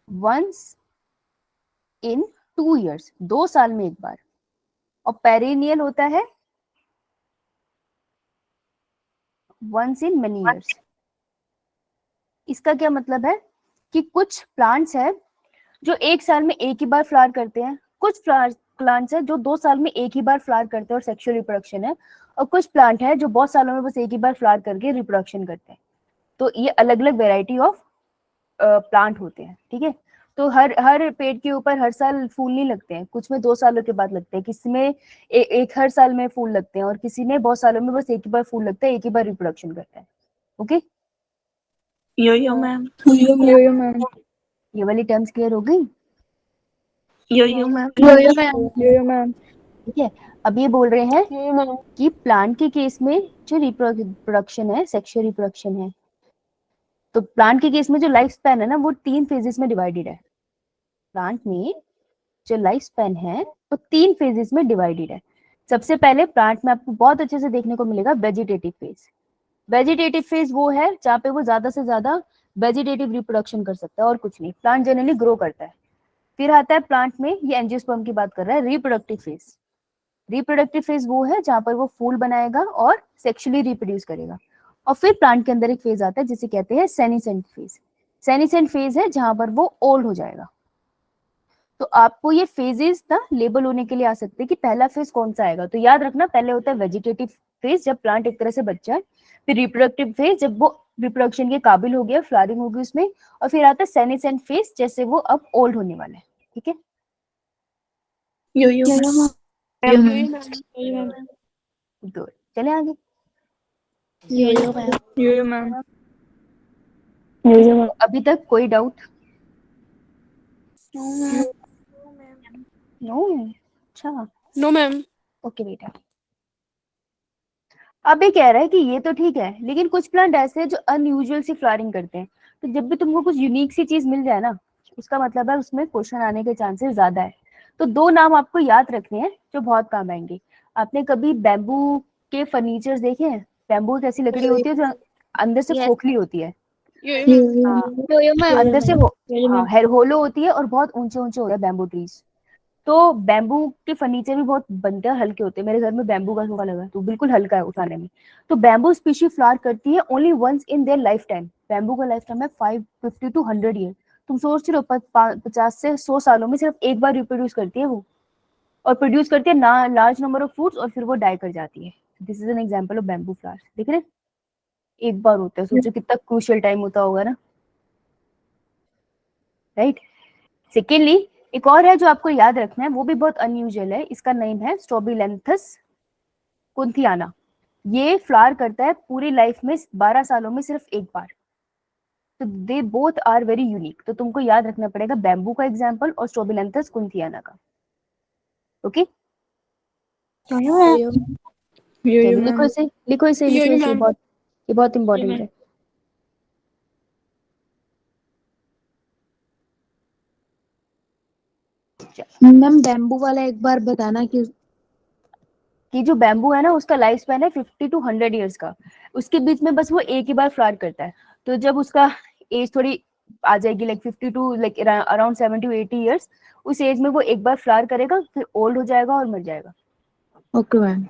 वंस इन 2 years, 2 साल में एक बार। और पेरिनियल होता है वंस इन मेनी ईयर्स। इसका क्या मतलब है कि कुछ प्लांट्स है जो एक साल में एक ही बार फ्लावर करते हैं, कुछ प्लांट्स है जो 2 साल में एक ही बार फ्लावर करते हैं और सेक्सुअल रिप्रोडक्शन है, और कुछ प्लांट है जो बहुत सालों में बस एक ही बार फ्लावर करके रिप्रोडक्शन करते हैं। तो ये अलग अलग वेराइटी ऑफ प्लांट होते हैं, ठीक है। तो हर पेड़ के ऊपर हर साल फूल नहीं लगते हैं, कुछ में 2 सालों के बाद लगते हैं, किसी में एक हर साल में फूल लगते हैं, और किसी में बहुत सालों में बस एक ही बार फूल लगता है, एक ही बार रिप्रोडक्शन करता है। Okay, Yo-yo, ma'am. ये वाली टर्म्स क्लियर हो गई? Yo-yo, ma'am. Yo-yo, ma'am. ठीक है। अब ये बोल रहे हैं कि प्लांट के केस में जो रिप्रोडक्शन है, सेक्सुअल रिप्रोडक्शन है, तो प्लांट के केस में जो लाइफ स्पैन है ना, वो 3 फेजेस में डिवाइडेड है। प्लांट में जो लाइफ स्पैन है वो 3 फेजेस में डिवाइडेड है। सबसे पहले प्लांट में आपको बहुत अच्छे से देखने को मिलेगा वेजिटेटिव फेज। वेजिटेटिव फेज वो है जहाँ पे वो ज्यादा से ज्यादा वेजिटेटिव रिप्रोडक्शन कर सकता है और कुछ नहीं, प्लांट जनरली ग्रो करता है। फिर आता है प्लांट में, ये एंजियोस्पर्म की बात कर रहा है, रिप्रोडक्टिव फेज। रिप्रोडक्टिव फेज वो है जहां पर वो फूल बनाएगा और सेक्सुअली रिप्रोड्यूस करेगा। और फिर प्लांट के अंदर एक फेज आता है जिसे कहते हैं सेनिसेंट फेज। सेनिसेंट फेज है जहां पर वो ओल्ड हो जाएगा। तो आपको ये फेजेस ना लेबल होने के लिए आ सकते हैं कि पहला फेज कौन सा आएगा। तो याद रखना, पहले होता है वेजिटेटिव फेज जब प्लांट एक तरह से बच्चा है, फिर रिप्रोडक्टिव फेज जब वो रिप्रोडक्शन के काबिल हो गया, फ्लावरिंग होगी उसमें, और फिर आता है सेनिसेंट फेज जैसे वो अब ओल्ड होने वाला है, ठीक है। Yo-yo, ma'am. गुड, चले आगे। Yo-yo, ma'am. अभी तक कोई डाउट? नो, अच्छा, No, ma'am. ओके बेटा। अब ये कह रहा है कि ये तो ठीक है, लेकिन कुछ प्लांट ऐसे हैं जो अनयूजुअल सी फ्लावरिंग करते हैं। तो जब भी तुमको कुछ यूनिक सी चीज मिल जाए ना, उसका मतलब है उसमें क्वेश्चन आने के चांसेस ज्यादा है। तो 2 नाम आपको याद रखने हैं जो बहुत काम आएंगे। आपने कभी बैम्बू के फर्नीचर्स देखे हैं? बैम्बू एक ऐसी लकड़ी होती है जो अंदर से खोखली होती है, Yo-yo, ma'am. अंदर से होलो होती है, और बहुत ऊंचे ऊंचे होते हैं बैम्बू ट्रीज। तो बैम्बू के फर्नीचर भी बहुत बनते हैं, हल्के होते हैं। मेरे घर में बैम्बू का सोफा लगा है, तो बिल्कुल हल्का है उठाने में। तो बैम्बू स्पीशी फ्लावर करती है only once in their life time. Bamboo का लाइफ टाइम है 550 to 100 ईयर। तुम सोच रहे हो 50 से 100 सालों में सिर्फ एक बार रिप्रोड्यूस करती है वो, और प्रोड्यूस करती है ना लार्ज नंबर ऑफ फ्रूट्स, और फिर वो डाई कर जाती है। This is an example of bamboo flower. देख रहे, एक बार होता है, सोचो कितना क्रूशियल टाइम होता होगा ना। राइट। सेकेंडली एक और है जो आपको याद रखना है, वो भी बहुत अनयूजुअल है, इसका नेम है स्ट्रोबिलेंथस कुंथियाना। ये फ्लावर करता है पूरी लाइफ में 12 सालों में सिर्फ एक बार। तो they both are very unique. तो तुमको याद रखना पड़ेगा बैम्बू का एग्जाम्पल और स्ट्रोबिलेंथस कुंथियाना का। ओके चलो लिखो इसे, लिखो इसे, लिखो इसे, ये बहुत इंपॉर्टेंट है। मैम बैम्बू वाला एक बार बताना कि जो बैम्बू है ना उसका लाइफ स्पैन है 50 to 100 ईयर्स का। उसके बीच में बस वो एक ही बार फ्लावर करता है। तो जब उसका एज थोड़ी आ जाएगी like 50 to like around 70 to 80 years, उस एज में वो एक बार फ्लावर करेगा, फिर ओल्ड हो जाएगा और मर जाएगा। Okay ma'am.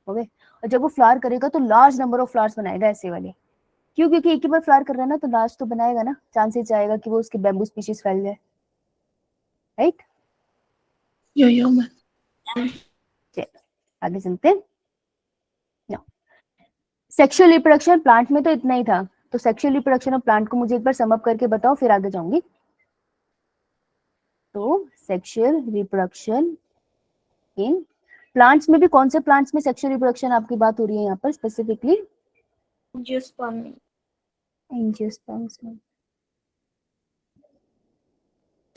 ओके। और जब वो फ्लावर करेगा तो लार्ज नंबर ऑफ फ्लावर्स बनाएगा ऐसे वाले। क्यों? क्योंकि एक ही बार फ्लावर कर रहा है ना, तो लार्ज तो बनाएगा ना, चांसेस आएगा कि वो उसके बैम्बू स्पीशीज फैल जाए, राइट। Yo-yo ma'am. आगे चलते हैं। सेक्सुअल रिप्रोडक्शन प्लांट में तो इतना ही था। तो सेक्सुअल रिप्रोडक्शन ऑफ प्लांट को मुझे एक बार सम अप करके बताओ, फिर आगे जाऊंगी। तो सेक्सुअल रिप्रोडक्शन इन प्लांट्स में भी कौन से प्लांट्स में सेक्सुअल रिप्रोडक्शन आपकी बात हो रही है यहाँ पर स्पेसिफिकली? एंजियोस्पर्म्स में।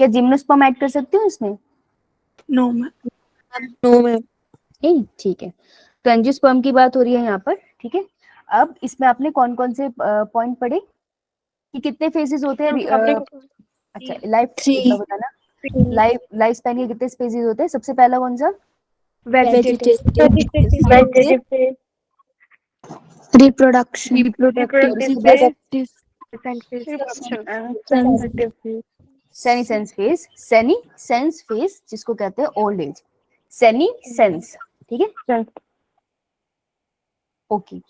क्या जिम्नोस्पर्म ऐड कर सकते हो इसमें? No ma'am. No ma'am. ठीक है। तो एंजियोस्पर्म की बात हो रही है यहाँ पर, ठीक है। अब इसमें आपने कौन कौन से पॉइंट पढ़े कि कितने फेजेस होते हैं? अच्छा लाइफ, इतना बताना। लाइफ स्पैन के कितने फेजेस होते हैं? सबसे पहला कौन सा? रिप्रोडक्शन। सेनीसेंस फेज, सेनीसेंस फेज जिसको कहते हैं ओल्ड एज, सेनीसेंस, ठीक है। ओके।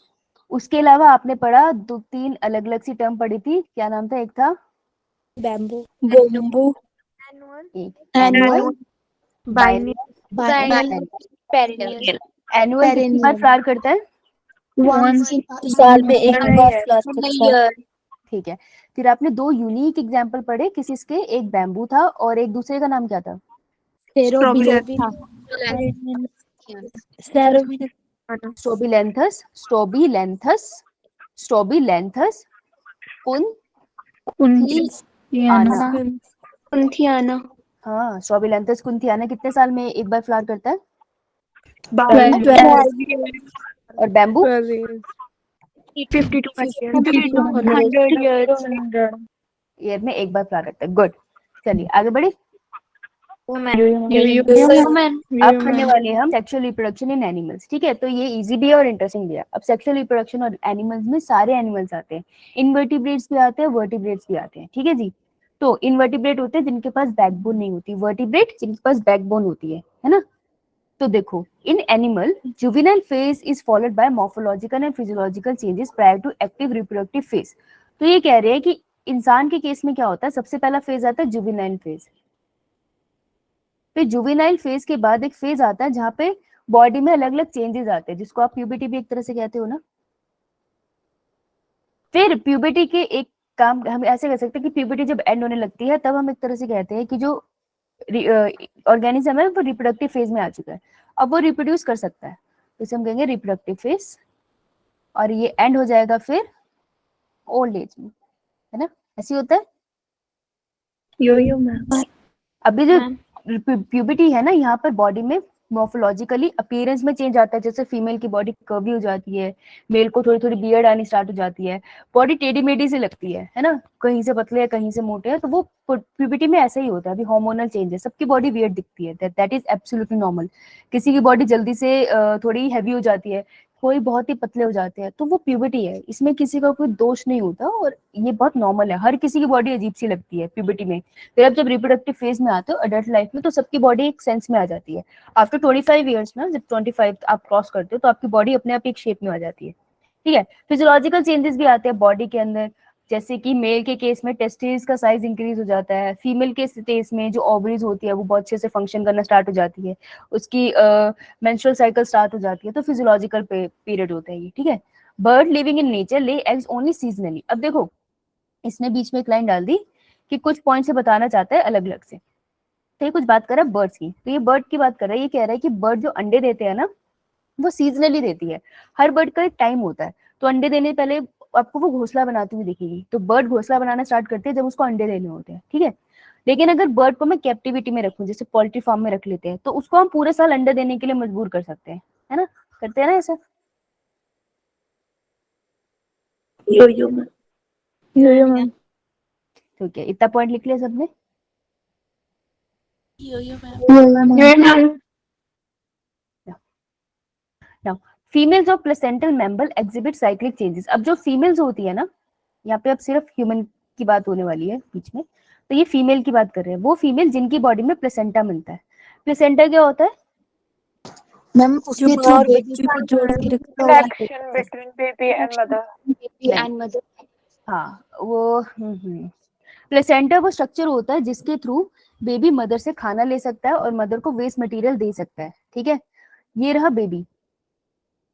उसके अलावा आपने पढ़ा 2-3 अलग अलग सी टर्म पढ़ी थी, क्या नाम था? एक था bamboo, bamboo. Annual, perennial, annual कितनी बार फ्लावर करता है? साल में एक बार फ्लावर करता है। ठीक है। फिर आपने 2 यूनिक एग्जांपल पढ़े किसी के, एक बैम्बू था और एक दूसरे का नाम क्या था? स्ट्रोबिलेंथस, स्ट्रोबिलेंथस कुंथियाना। हाँ, स्ट्रोबिलेंथस कुंथियाना कितने साल में एक बार फ्लावर करता है? 12 और बैम्बू 50 to 100 ईयर में एक बार फ्लावर करता है। गुड। चलिए आगे बढ़े। अब करने वाले हैं हम सेक्सुअल रिप्रोडक्शन इन एनिमल्स, ठीक है। तो ये इजी भी है और इंटरेस्टिंग भी है। अब सेक्सुअल रिप्रोडक्शन और एनिमल्स में सारे एनिमल्स आते हैं, इनवर्टिब्रेट्स भी आते हैं, वर्टिब्रेट्स भी आते हैं, ठीक है जी। तो इनवर्टिब्रेट होते हैं जिनके पास बैकबोन नहीं होती, वर्टिब्रेट जिनके पास बैकबोन होती है ना। तो देखो, in animal juvenile phase is followed by morphological and physiological changes prior to active reproductive phase. तो ये कह रहे हैं कि इंसान के केस में क्या होता है, सबसे पहला फेज आता है जुवेनाइल फेज। फिर जुवेनाइल फेज के बाद एक फेज आता है जहां पे बॉडी में अलग अलग चेंजेस आते हैं, जिसको आप प्यूबर्टी भी एक तरह से कहते हो ना। फिर प्यूबर्टी के एक काम हम ऐसे कह सकते हैं कि प्यूबर्टी जब एंड होने लगती है तब हम एक तरह से कहते हैं कि जो ऑर्गेनिज्म है वो रिप्रोडक्टिव फेज में आ चुका है, अब वो रिप्रोड्यूस कर सकता है, तो इसे हम कहेंगे रिप्रोडक्टिव फेज। और ये एंड हो जाएगा फिर ओल्ड एज में, है ना, ऐसे होता है। यो मैम। अभी जो प्यूबर्टी है ना, यहाँ पर बॉडी में मॉर्फोलॉजिकली अपीयरेंस में चेंज आता है, जैसे फीमेल की बॉडी कर्वी हो जाती है, मेल को थोड़ी थोड़ी बियर्ड आनी स्टार्ट हो जाती है, बॉडी टेढ़ी मेढ़ी से लगती है ना, कहीं से पतले है कहीं से मोटे है। तो वो प्यूबर्टी में ऐसा ही होता है, अभी हार्मोनल चेंज है, सबकी बॉडी वियर्ड दिखती है, दैट इज एब्सोल्युटली नॉर्मल। किसी की बॉडी जल्दी से थोड़ी हैवी हो जाती है, कोई बहुत ही पतले हो जाते हैं, तो वो प्यूबर्टी है, इसमें किसी का कोई दोष नहीं होता और ये बहुत नॉर्मल है। हर किसी की बॉडी अजीब सी लगती है प्यूबर्टी में। फिर आप जब रिप्रोडक्टिव फेज में आते हो अडल्ट लाइफ में, तो सबकी बॉडी एक सेंस में आ जाती है। आफ्टर 25 ईयर्स ना, जब 25 आप क्रॉस करते हो तो आपकी बॉडी अपने आप एक शेप में आ जाती है, ठीक है। फिजियोलॉजिकल चेंजेस भी आते हैं बॉडी के अंदर, जैसे कि मेल के केस में टेस्टिस का साइज इंक्रीज हो जाता है, फीमेल के केस में जो ओवरीज होती है वो बहुत अच्छे से फंक्शन करना स्टार्ट हो जाती है, उसकी मेंस्ट्रुअल साइकिल स्टार्ट हो जाती है, तो फिजियोलॉजिकल पीरियड होता है ये, ठीक है। Bird living in nature lay eggs only seasonally. अब देखो, इसने बीच में एक लाइन डाल दी कि कुछ पॉइंट से बताना चाहता है अलग अलग से। तो ये कुछ बात कर रहा है बर्ड्स की, तो ये बर्ड की बात कर रहा है, ये कह रहा है कि बर्ड जो अंडे देते हैं ना वो सीजनली देती है, हर बर्ड का एक टाइम होता है। तो अंडे देने से पहले आपको वो घोंसला बनाती हुई दिखेगी, तो बर्ड घोंसला बनाना स्टार्ट करते हैं जब उसको अंडे देने होते हैं, ठीक है। लेकिन अगर बर्ड को मैं कैप्टिविटी में रखूं, जैसे पोल्ट्री फार्म में रख लेते हैं, तो उसको हम पूरे साल अंडे देने के लिए मजबूर कर सकते हैं, है ना, करते हैं ना ऐसा। यो मैम ठीक है, इतना पॉइंट लिख लिया सबने। Yo ma'am now females of placental mammal exhibit cyclic changes. अब जो फीमेल्स होती है ना, यहाँ पे अब सिर्फ ह्यूमन की बात होने वाली है बीच में, तो ये फीमेल की बात कर रहे हैं, वो फीमेल जिनकी बॉडी में प्लेसेंटा मिलता है। प्लेसेंटा क्या होता है? मैम उसके थ्रू बच्चे को जोड़ के रखता Connection between baby and mother. And mother. हाँ वो प्लेसेंटा वो स्ट्रक्चर होता है जिसके थ्रू बेबी मदर से खाना ले सकता है और मदर को वेस्ट मटेरियल दे सकता है, ठीक है। ये रहा बेबी,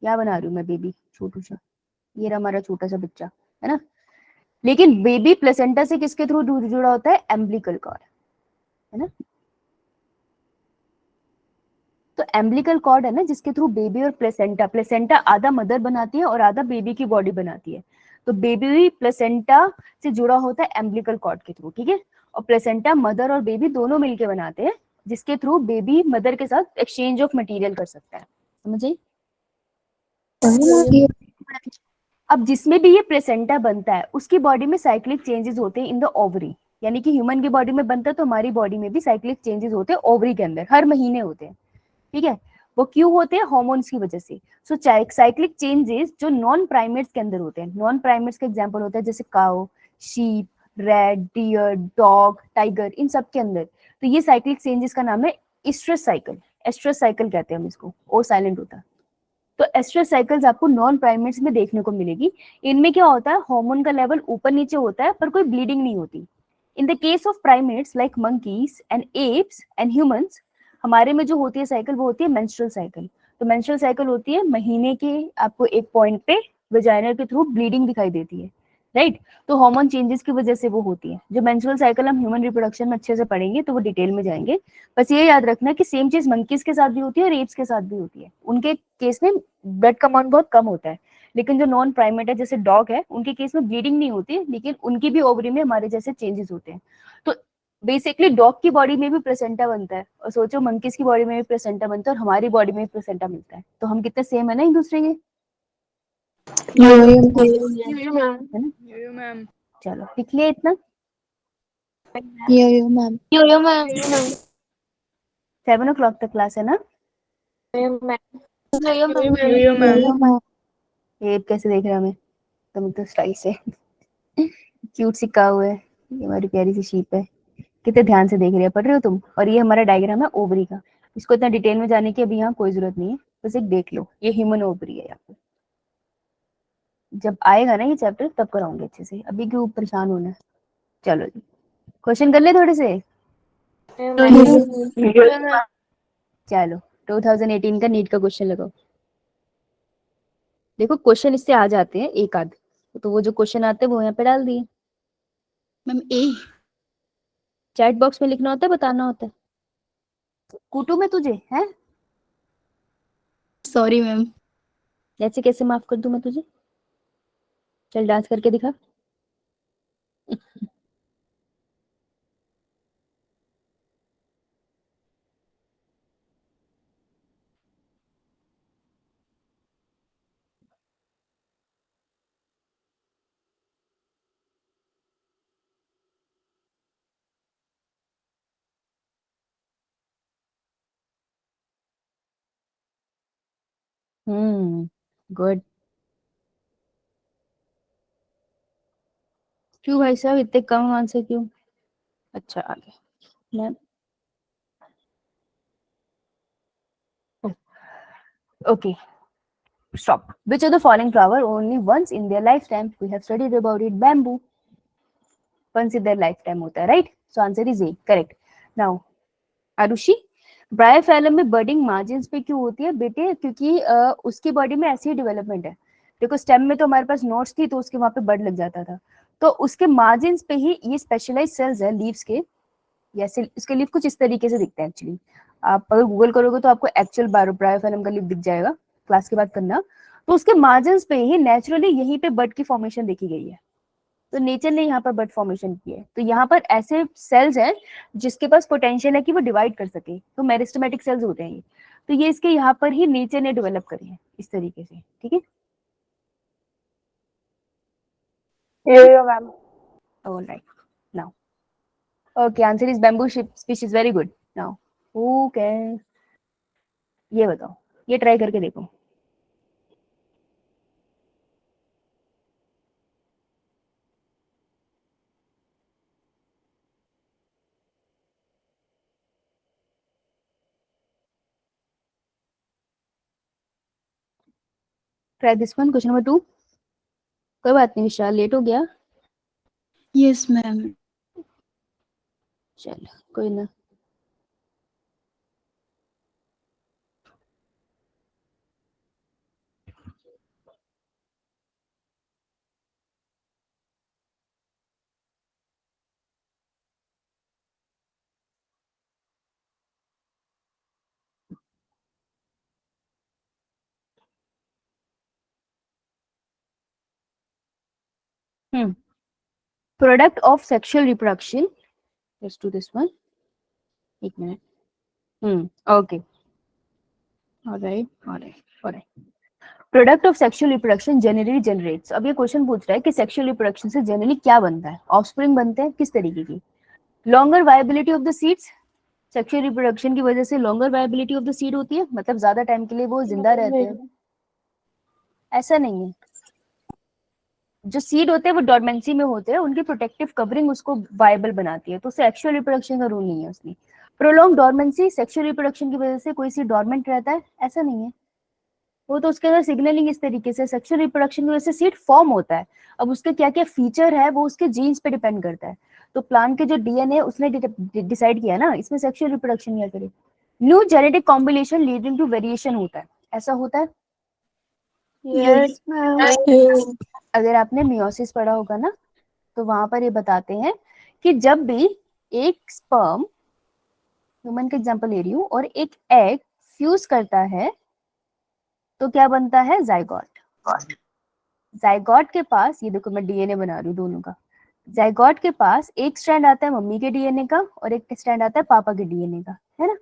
क्या बना रही हूँ मैं, बेबी छोटू सा, ये रहा हमारा छोटा सा बच्चा, है ना। लेकिन बेबी प्लेसेंटा से किसके थ्रू जुड़ा होता है? एम्बिलिकल कॉर्ड, है ना। तो एम्बिलिकल कॉर्ड है ना जिसके थ्रू बेबी और प्लेसेंटा आधा मदर बनाती है और आधा बेबी की बॉडी बनाती है। तो बेबी प्लेसेंटा से जुड़ा होता है एम्बिलिकल कॉर्ड के थ्रू, ठीक है। और प्लेसेंटा मदर और बेबी दोनों मिलके बनाते हैं, जिसके थ्रू बेबी मदर के साथ एक्सचेंज ऑफ मटेरियल कर सकता है, समझे। अब जिसमें भी ये प्लेसेंटा बनता है उसकी बॉडी में साइक्लिक चेंजेस होते हैं इन द ओवरी, यानी कि ह्यूमन की बॉडी में बनता है तो हमारी बॉडी में भी साइक्लिक चेंजेस होते हैं ओवरी के अंदर, हर महीने होते हैं, ठीक है। वो क्यों होते हैं? हार्मोन्स की वजह से। सो साइक्लिक चेंजेस जो नॉन प्राइमेट्स के अंदर होते हैं, नॉन प्राइमेट्स के एग्जांपल होता है जैसे cow, sheep, rat, deer, dog, tiger, इन सब के अंदर। तो ये साइक्लिक चेंजेस का नाम है एस्ट्रस साइकिल, एस्ट्रस साइकिल कहते हैं हम इसको, ओ साइलेंट होता है। तो एस्ट्रस साइकिल्स आपको नॉन प्राइमेट्स में देखने को मिलेगी। इनमें क्या होता है? हार्मोन का लेवल ऊपर नीचे होता है पर कोई ब्लीडिंग नहीं होती। इन the case of primates like monkeys and apps and humans, हमारे में जो होती है साइकिल वो होती है मेंस्ट्रुअल साइकिल। तो मेंस्ट्रुअल साइकिल होती है महीने के आपको एक पॉइंट पे वेजाइना के थ्रू ब्लीडिंग दिखाई देती है, राइट। तो हार्मोन चेंजेस की वजह से वो होती है। जो मेंस्ट्रुअल साइकिल हम ह्यूमन रिप्रोडक्शन में अच्छे से पढ़ेंगे तो वो डिटेल में जाएंगे। बस ये याद रखना कि सेम चीज मंकीज के साथ भी होती है और एप्स के साथ भी होती है। उनके केस में ब्लड का अमाउंट बहुत कम होता है, लेकिन जो नॉन प्राइमेट है जैसे डॉग है उनके केस में ब्लीडिंग नहीं होती, लेकिन उनकी भी ओवरी में हमारे जैसे चेंजेस होते हैं। तो बेसिकली डॉग की बॉडी में भी प्लेसेंटा बनता है, और सोचो मंकीज की बॉडी में भी प्लेसेंटा बनता है और हमारी बॉडी में भी प्लेसेंटा मिलता है। तो हम कितने सेम है ना एक दूसरे के, है ना। चलो लिख लिया इतना। यो मैम यो मैम 7 o'clock तक क्लास है ना। यो मैम यो मैम ये कैसे देख रहे हैं हमें, तुम तो स्टाइल से क्यूट सी काऊ है, ये हमारी प्यारी सी शीप है, कितने ध्यान से देख रहे हो, पढ़ रहे हो तुम। और ये हमारा डायग्राम है ओवरी का, इसको इतना डिटेल में जाने की अभी यहाँ कोई जरूरत नहीं है, बस एक देख लो, ये ह्यूमन ओवरी है। यहाँ पे जब आएगा ना ये चैप्टर तब कराऊंगे अच्छे से, अभी क्यों परेशान होना है। चलो जी क्वेश्चन कर ले थोड़े से। चलो 2018 का नीट का क्वेश्चन लगाओ। देखो क्वेश्चन इससे आ जाते हैं एक आध, तो वो जो क्वेश्चन आते हैं वो यहाँ पे डाल दिए। मैम ए चैट बॉक्स में लिखना होता है, बताना होता है। कूटू में तुझे है, सॉरी मैम ऐसे कैसे माफ कर दूं मैं तुझे। चल डांस करके दिखा। गुड। क्यों भाई साहब इतने कम आंसर क्यों? अच्छा आगे ma'am. Okay, stop. Which of the following flower only once in their lifetime? We have studied about it. Bamboo. Once in their lifetime होता है, right? So answer is A. Correct. Now, Aarushi, bryophyllum में बर्डिंग मार्जिन्स पे क्यों होती है बेटे? क्योंकि उसकी बॉडी में ऐसी डेवलपमेंट है। देखो स्टेम में तो हमारे पास नोट्स थी तो उसके वहां पे बर्ड लग जाता था, तो उसके मार्जिन पे ही ये स्पेशलाइज सेल्स है लीव्स के, जैसे इसके लीफ कुछ इस तरीके से दिखते हैं एक्चुअली। आप अगर गूगल करोगे तो आपको एक्चुअल ब्रायोफाइलम का लीफ दिख जाएगा, क्लास के बाद करना। तो उसके मार्जिन पे ही नेचुरली यहीं पे बड की फॉर्मेशन देखी गई है, तो नेचर ने यहाँ पर बड फॉर्मेशन की है। तो यहाँ पर ऐसे सेल्स हैं जिसके पास पोटेंशियल है कि वो डिवाइड कर सके, तो मेरिस्टेमेटिक सेल्स होते हैं ये। तो ये इसके यहाँ पर ही नेचर ने डेवलप करे हैं इस तरीके से, ठीक है। Yo, ma'am. All right. Now, okay, answer is bamboo species. Very good. Now, who can? ये बताओ, ये ट्राई करके देखो। Try this one, question number 2। कोई बात नहीं विशाल, लेट हो गया, यस मैम। चल कोई ना। Product of sexual reproduction, let's do this one. एक minute. Okay, alright. Product of sexual reproduction generally generates. अब ये क्वेश्चन पूछ रहा है कि सेक्सुअल रिप्रोडक्शन से जनरली क्या बनता है, ऑफस्प्रिंग बनते हैं, किस तरीके की। Longer viability of the seeds, sexual reproduction की वजह से longer viability of the seed होती है, मतलब ज्यादा टाइम के लिए वो जिंदा रहते हैं। ऐसा नहीं है, जो सीड होते हैं वो डॉर्मेंसी में होते हैं, उनकी प्रोटेक्टिव कवरिंग उसको वायबल बनाती है, तो सेक्सुअल रिप्रोडक्शन का रूल नहीं है उसमें। प्रोलॉन्ग डॉर्मेंसी, सेक्सुअल रिप्रोडक्शन की वजह से कोई सीड डॉर्मेंट रहता है, ऐसा नहीं है। वो तो उसके अंदर सिग्नलिंग इस तरीके से, सेक्सुअल रिप्रोडक्शन की वजह से सीड फॉर्म होता है। अब उसके क्या क्या फीचर है वो उसके जीन्स पे डिपेंड करता है। तो प्लांट के जो डीएनए उसने डिसाइड किया ना, इसमें सेक्सुअल रिप्रोडक्शन क्या करे। New genetic combination leading to variation होता है, ऐसा होता है। Yes, ma'am. अगर आपने मियोसिस पढ़ा होगा ना, तो वहां पर ये बताते हैं कि जब भी एक स्पर्म, ह्यूमन का एग्जांपल ले रही हूँ, और एक एग फ्यूज करता है तो क्या बनता है, जाइगोट। जाइगोट के पास, ये देखो मैं डीएनए बना रही हूँ दोनों का, जाइगोट के पास एक स्ट्रैंड आता है मम्मी के डीएनए का और एक स्ट्रैंड आता है पापा के डीएनए का, है ना।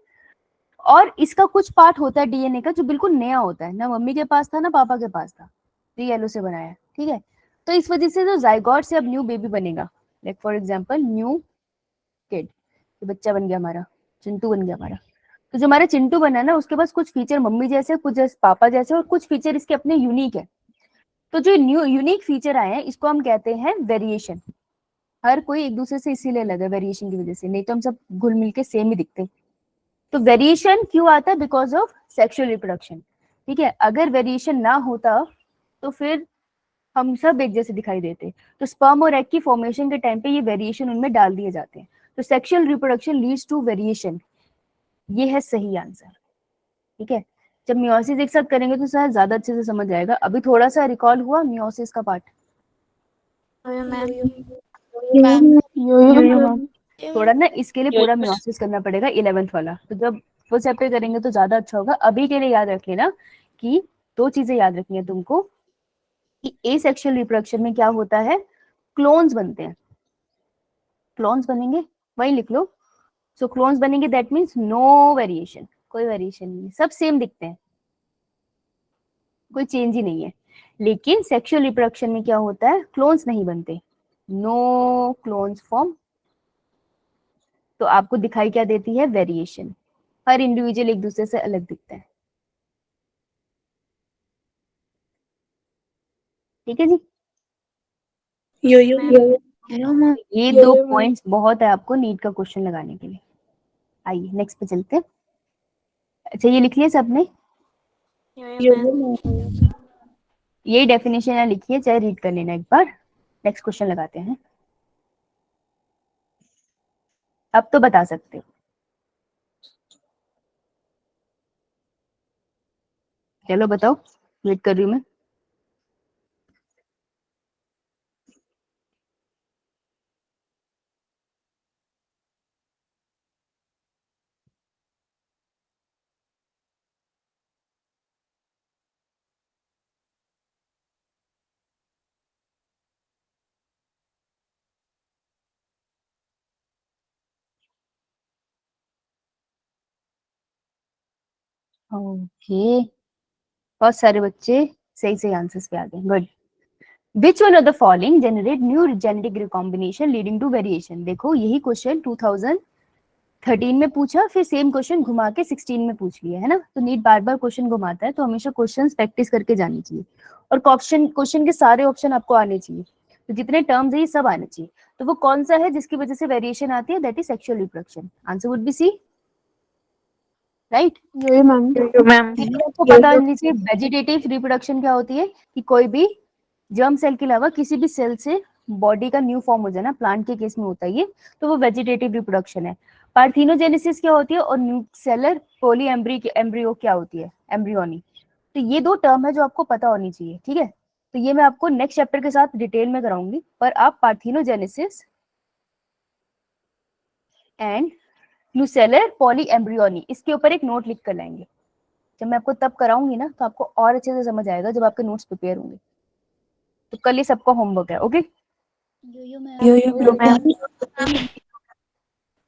और इसका कुछ पार्ट होता है डीएनए का जो बिल्कुल नया होता है, ना मम्मी के पास था ना पापा के पास था, ये येलो से बनाया है, ठीक है। तो इस वजह से जो जाइगोट से अब न्यू बेबी बनेगा, like for example new kid, ये बच्चा बन गया हमारा, चिंटू बन गया हमारा। तो जो हमारा चिंटू बना ना, उसके पास कुछ फीचर मम्मी जैसे, कुछ जैसे पापा जैसे, और कुछ फीचर इसके अपने यूनिक है। तो जो न्यू यूनिक फीचर आए हैं इसको हम कहते हैं वेरिएशन। हर कोई एक दूसरे से इसीलिए अलग है वेरिएशन की वजह से, नहीं तो हम सब घुल मिल के सेम ही दिखते। तो वेरिएशन क्यों आता है, बिकॉज ऑफ सेक्सुअल रिप्रोडक्शन, ठीक है। अगर वेरिएशन ना होता तो फिर हम सब एक जैसे दिखाई देते। तो स्पर्म और एग की फॉर्मेशन के टाइम पे ये वेरिएशन उनमें डाल दिए जाते हैं। तो sexual reproduction leads to variation, ये है सही आंसर, ठीक है। जब मियोसिस एक साथ करेंगे तो शायद ज्यादा अच्छे से समझ आएगा। अभी थोड़ा सा रिकॉल हुआ मियोसिस का पार्ट, Ma'am. थोड़ा ना इसके लिए पूरा मियोसिस करना पड़ेगा 11th वाला, तो जब फुल चैप्टर करेंगे तो ज्यादा अच्छा होगा। अभी के लिए याद रख लेना कि दो चीजें याद रखनी है तुमको, कि ए सेक्सुअल रिप्रोडक्शन में क्या होता है, क्लोन्स बनते हैं। क्लोन्स बनेंगे, वही लिख लो। सो क्लोन्स बनेंगे, दैट मीन्स नो वेरिएशन, कोई वेरिएशन नहीं है, सब सेम दिखते हैं, कोई चेंज ही नहीं है। लेकिन सेक्सुअल रिप्रोडक्शन में क्या होता है, क्लोन्स नहीं बनते, नो क्लोन्स फॉर्म। तो आपको दिखाई क्या देती है, वेरिएशन। हर इंडिविजुअल एक दूसरे से अलग दिखता है, ठीक है जी। Hello ma'am. ये दो पॉइंट्स बहुत है आपको नीट का क्वेश्चन लगाने के लिए। आइए नेक्स्ट पे चलते हैं। अच्छा ये लिख लिया सबने, यही डेफिनेशन है लिखिए, चाहे रीड कर लेना एक बार। नेक्स्ट क्वेश्चन लगाते हैं, अब तो बता सकते हो। चलो बताओ, वेट कर रही हूँ मैं। ओके, बहुत सारे बच्चे सही सही आंसर्स पे आ गए, good. Which one of the following generate new genetic recombination leading to variation? देखो यही क्वेश्चन 2013 में पूछा, फिर सेम क्वेश्चन घुमा के 16 में पूछ लिया है ना। तो नीट बार बार क्वेश्चन घुमाता है, तो हमेशा क्वेश्चंस प्रैक्टिस करके जानी चाहिए, और क्वेश्चन के सारे ऑप्शन आपको आने चाहिए, तो जितने टर्म्स है ये सब आने चाहिए। तो वो कौन सा है जिसकी वजह से वेरिएशन आती है? That is sexual reproduction. Answer would be C, right. Yo ma'am. Ma'am आपको पता होनी चाहिए वेजिटेटिव रिप्रोडक्शन क्या होती है, कि कोई भी जर्म सेल के अलावा किसी भी सेल से बॉडी का न्यू फॉर्म हो जाना, प्लांट के केस में होता है ये, तो वो वेजिटेटिव रिप्रोडक्शन है। पार्थिनोजेनेसिस क्या होती है, और न्यूक्सेलर पॉली एम्ब्रियो क्या होती है, एम्ब्रियोनी। तो ये दो टर्म है जो आपको पता होनी चाहिए, ठीक है। तो ये मैं आपको नेक्स्ट चैप्टर के साथ डिटेल में कराऊंगी, पर आप parthenogenesis and nucellar poly embryony इसके ऊपर एक नोट लिख कर लाएंगे। जब मैं आपको तब कराऊंगी ना, तो आपको और अच्छे से समझ आएगा जब आपके नोट्स प्रिपेयर होंगे। तो कल ये सबका होमवर्क है, ओके। यो मैम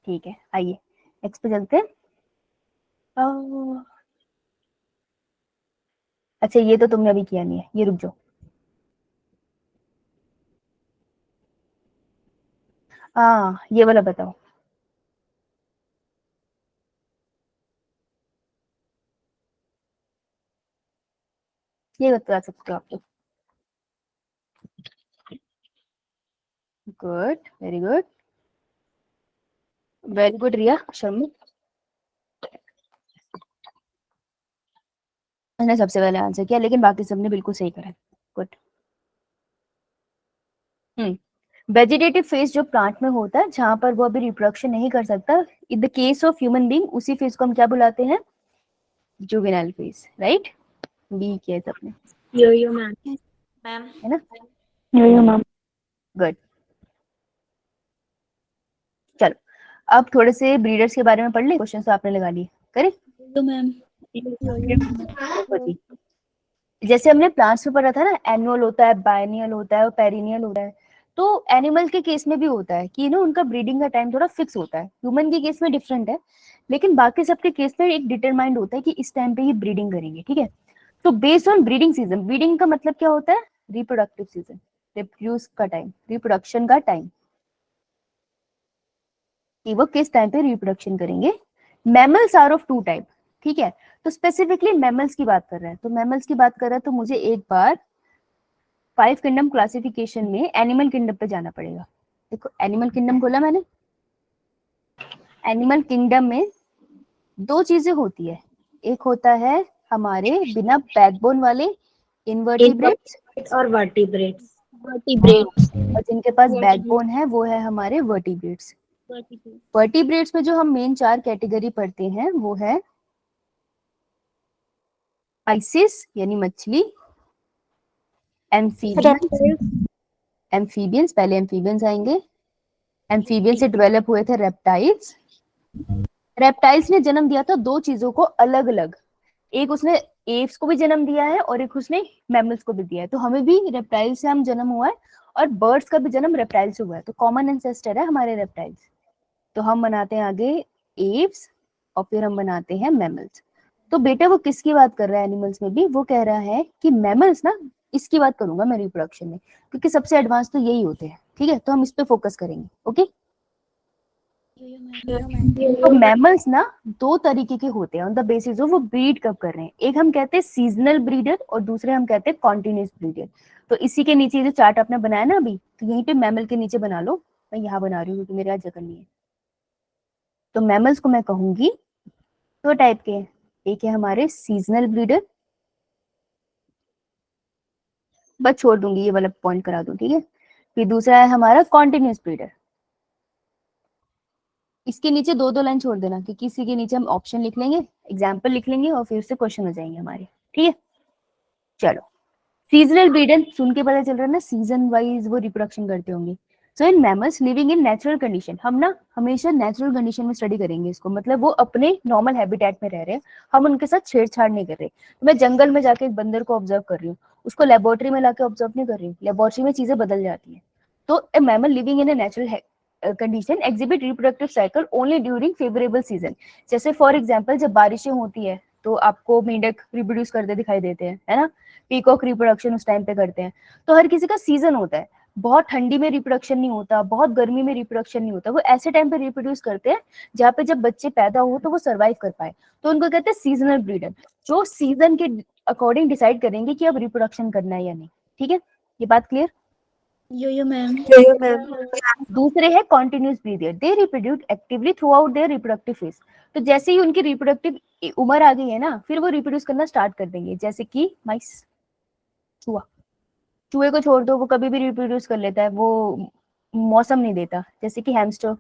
ठीक है, आइए नेक्स्ट पे चलते हैं। अच्छा ये तो तुमने अभी किया नहीं है, ये रुक जाओ। हाँ ये वाला बताओ। ये बता सकते हो आप लोग। Good, very good, very good Riya Sharma. मैंने सबसे पहले आंसर किया, लेकिन बाकी सबने बिल्कुल सही करा। गुड। वेजिटेटिव फेज जो प्लांट में होता है, जहां पर वो अभी रिप्रोडक्शन नहीं कर सकता, इन the case of human being, उसी फेज को हम क्या बुलाते हैं? Juvenile phase, right. बी किया सबने, यो मैम मैम है ना। यो मैम गुड। चलो अब थोड़े से ब्रीडर्स के बारे में पढ़ ले, क्वेश्चन तो आपने लगा लिए, करें। तो मैम देखो जी, जैसे हमने प्लांट्स में पढ़ा था ना, एनुअल होता है, बायनियल होता है और पेरिनियल होता है। तो एनिमल के केस में भी होता है कि ना उनका ब्रीडिंग का टाइम थोड़ा फिक्स होता है। ह्यूमन के केस में डिफरेंट है, लेकिन बाकी सबके केस में एक डिटरमाइंड होता है कि इस टाइम पे ये ब्रीडिंग करेंगे, ठीक है। तो based on breeding season, breeding का मतलब क्या होता है? रिप्रोडक्टिव सीजन, रिप्रोड्यूस का टाइम, रिप्रोडक्शन का टाइम, कि वो किस टाइम पे रिप्रोडक्शन करेंगे। Mammals are of two type, ठीक है। तो स्पेसिफिकली मैमल्स की बात कर रहे हैं, तो मैमल्स की बात कर रहे हैं तो मुझे एक बार 5 किंगडम क्लासिफिकेशन में एनिमल किंगडम पे जाना पड़ेगा। देखो एनिमल किंगडम बोला मैंने, एनिमल किंगडम में दो चीजें होती है। एक होता है हमारे बिना बैकबोन वाले इनवर्टिब्रेट्स, और वर्टिब्रेट्स और जिनके पास बैकबोन है वो है हमारे वर्टिब्रेट्स। वर्टिब्रेट्स में जो हम मेन 4 कैटेगरी पढ़ते हैं वो है आइसिस यानी मछली, एम्फीबियंस, पहले एम्फीबियंस आएंगे। एम्फीबियन से डेवलप हुए थे रेप्टाइल्स। रेप्टाइल्स ने जन्म दिया था दो चीजों को अलग अलग, एक उसने एव्स को भी जन्म दिया है और एक उसने मैमल्स को भी दिया है। तो हमें भी रेप्टाइल से हम जन्म हुआ है, और बर्ड्स का भी जन्म रेप्टाइल से हुआ है, तो कॉमन एंसेस्टर है हमारे रेप्टाइल्स। तो हम बनाते हैं आगे एव्स, और फिर हम बनाते हैं मैमल्स। तो बेटा वो किसकी बात कर रहा है एनिमल्स में भी? वो कह रहा है कि मैमल्स ना, इसकी बात करूंगा मैं रिप्रोडक्शन में, क्योंकि सबसे एडवांस तो यही होते हैं, ठीक है। तो हम इस पे फोकस करेंगे, ओके। तो मैमल्स ना दो तरीके के होते हैं ऑन द बेसिस ऑफ वो ब्रीड कब कर रहे हैं। एक हम कहते हैं सीजनल ब्रीडर, और दूसरे हम कहते हैं कॉन्टिन्यूस ब्रीडर। तो इसी के नीचे जो चार्ट आपने बनाया ना अभी, तो यहीं पे मैमल के नीचे बना लो, मैं यहाँ बना रही हूँ क्योंकि मेरे यहाँ जगह नहीं है। तो मैमल्स को मैं कहूंगी दो टाइप के हैं, एक है हमारे सीजनल ब्रीडर, बस छोड़ दूंगी ये वाला पॉइंट करा दूं, ठीक है। फिर दूसरा है हमारा कॉन्टिन्यूस ब्रीडर। इसके नीचे दो दो लाइन छोड़ देना, क्योंकि इसी के नीचे हम ऑप्शन लिख लेंगे, एग्जाम्पल लिख लेंगे, और फिर से क्वेश्चन हो जाएंगे हमारे, ठीक है। चलो सीजनल ब्रीडर सुन के पता चल रहा है ना, सीजन वाइज वो रिप्रोडक्शन करते होंगे। So in mammals living in natural condition, हम ना हमेशा नेचुरल कंडीशन में स्टडी करेंगे इसको, मतलब वो अपने नॉर्मल हैबिटेट में रह रहे हैं, हम उनके साथ छेड़छाड़ नहीं कर रहे। तो मैं जंगल में जाके एक बंदर को ऑब्जर्व कर रही हूँ, उसको लेबोरेटरी में लाके ऑब्जर्व नहीं कर रही हूँ, लेबोरेटरी में चीजें बदल जाती है। तो a mammal living in a natural condition exhibit reproductive cycle only during favourable season. जैसे फॉर एग्जाम्पल जब बारिशें होती है तो आपको मेंढक रिप्रोड्यूस करते दिखाई देते हैं, है ना। पीकॉक रिप्रोडक्शन उस टाइम पे करते हैं। तो हर किसी का सीजन होता है, बहुत ठंडी में रिप्रोडक्शन नहीं होता, बहुत गर्मी में रिप्रोडक्शन नहीं होता, वो ऐसे टाइम पे रिप्रोड्यूस करते हैं जहाँ पे जब बच्चे पैदा हो तो वो सर्वाइव कर पाए, तो उनको कहते हैं सीजनल ब्रीडर, जो सीजन के अकॉर्डिंग डिसाइड करेंगे कि अब रिप्रोडक्शन करना है या नहीं। ठीक है, ये बात क्लियर। Yo-yo ma'am. दूसरे है continuous breeder, they reproduce actively throughout their reproductive phase. तो जैसे ही उनकी रिप्रोडक्टिव उम्र आ गई है ना, फिर वो रिप्रोड्यूस करना स्टार्ट कर देंगे, जैसे कि माइस, चूहा। चूहे को छोड़ दो, वो कभी भी रिप्रोड्यूस कर लेता है, वो मौसम नहीं देता। जैसे कि हैमस्टर,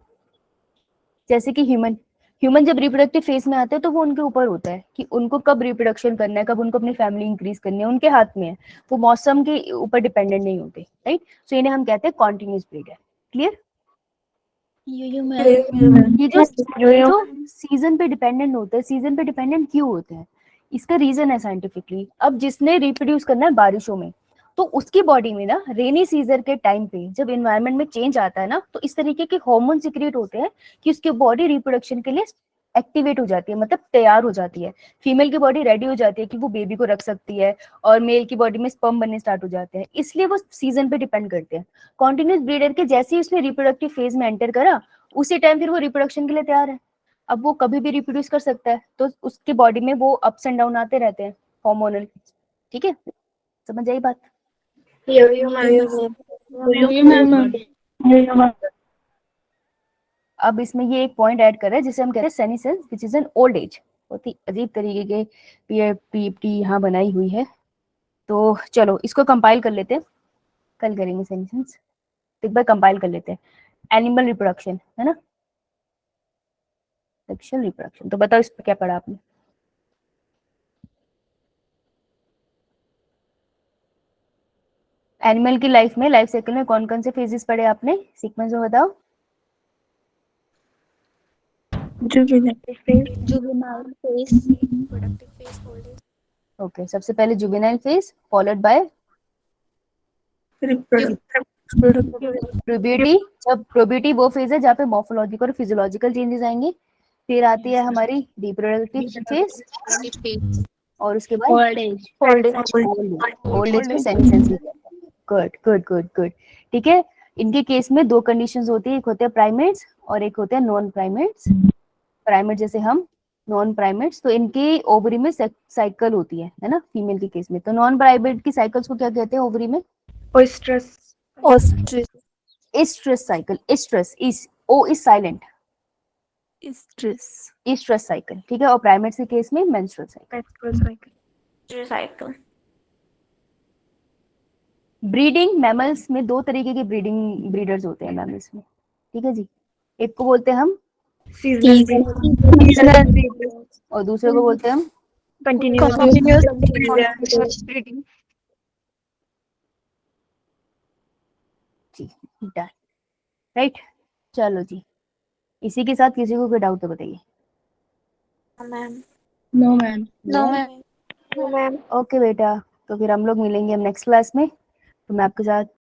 जैसे कि ह्यूमन जब रिप्रोडक्टिव फेज में आते हैं तो वो उनके ऊपर होता है कि उनको कब रिप्रोडक्शन करना है, कब उनको अपनी फैमिली इंक्रीज करनी है, उनके हाथ में है, वो मौसम के ऊपर डिपेंडेंट नहीं होते, राइट। सो इन्हें हम कहते हैं continuous breeder. Clear. Yo-yo ma'am. ये जो सीजन पे डिपेंडेंट होते हैं, सीजन पे डिपेंडेंट क्यों होते हैं, इसका रीजन है साइंटिफिकली। अब जिसने रिप्रोड्यूस करना है बारिशों में, तो उसकी बॉडी में ना रेनी सीजन के टाइम पे जब एनवायरनमेंट में चेंज आता है ना, तो इस तरीके के हार्मोन सिक्रिएट होते हैं कि उसकी बॉडी रिप्रोडक्शन के लिए एक्टिवेट हो जाती है, मतलब तैयार हो जाती है। फीमेल की बॉडी रेडी हो जाती है कि वो बेबी को रख सकती है, और मेल की बॉडी में स्पर्म बनने स्टार्ट हो जाते हैं, इसलिए वो सीजन पे डिपेंड करते हैं। कॉन्टिन्यूस ब्रीडर के जैसे ही उसने रिप्रोडक्टिव फेज में एंटर करा, उसी टाइम फिर वो रिप्रोडक्शन के लिए तैयार है। अब वो कभी भी रिप्रोड्यूस कर सकता है, तो उसके बॉडी में वो अप्स एंड डाउन आते रहते हैं हार्मोनल। ठीक है, समझ आई बात। Yo-yo ma'am. Yo-yo ma'am. अब इसमें ये एक पॉइंट ऐड कर रहा है जिसे हम कहते हैं senescence, which is an old age. बहुत ही अजीब तरीके के पीएफटी यहाँ बनाई हुई है। तो चलो इसको कंपाइल कर लेते हैं, कल करेंगे सेनिसेंस, एक बार कंपाइल कर लेते हैं। एनिमल रिप्रोडक्शन है ना, सेक्सुअल रिप्रोडक्शन। तो बताओ इस पर क्या पढ़ा आपने। एनिमल की लाइफ में, लाइफ साइकिल में कौन कौन से फेजेस पढ़े आपने, सीक्वेंस में बताओ। juvenile phase, productive phase, old age. Okay, सबसे पहले juvenile phase, followed by puberty. जब प्यूबर्टी वो फेज है जहाँ पे मॉर्फोलॉजिकल और फिजियोलॉजिकल चेंजेस आएंगे। फिर आती है हमारी रिप्रोडक्टिव फेज, और उसके बाद Old age. ओल्ड एज को senescence. Good good good good, ठीक है। इनके केस में दो कंडीशंस होती है, एक होते हैं प्राइमेट्स और एक होते हैं नॉन प्राइमेट्स। प्राइमेट जैसे हम, नॉन प्राइमेट्स तो इनकी ओवरी में साइकिल होती है ना, फीमेल के केस में। तो नॉन प्राइमेट की साइकिल्स को क्या कहते हैं ओवरी में, Oestrus. Ostrich. Estrus cycle. Estrus is, O is silent, Estrus. Estrus cycle, ठीक है। और प्राइमेट्स के केस में menstrual cycle. Cycle. Breeding, mammals में दो तरीके के ब्रीडर्स होते हैं मैमल्स में, ठीक है जी। एक को बोलते हैं हम Season. और दूसरे को बोलते हैं हम Continuous breeding. जी, डन, राइट। चलो जी, इसी के साथ किसी को कोई डाउट तो बताइए। Ma'am. No, ma'am. No ma'am. Okay बेटा, तो फिर हम लोग मिलेंगे हम नेक्स्ट क्लास में। तो मैं आपके साथ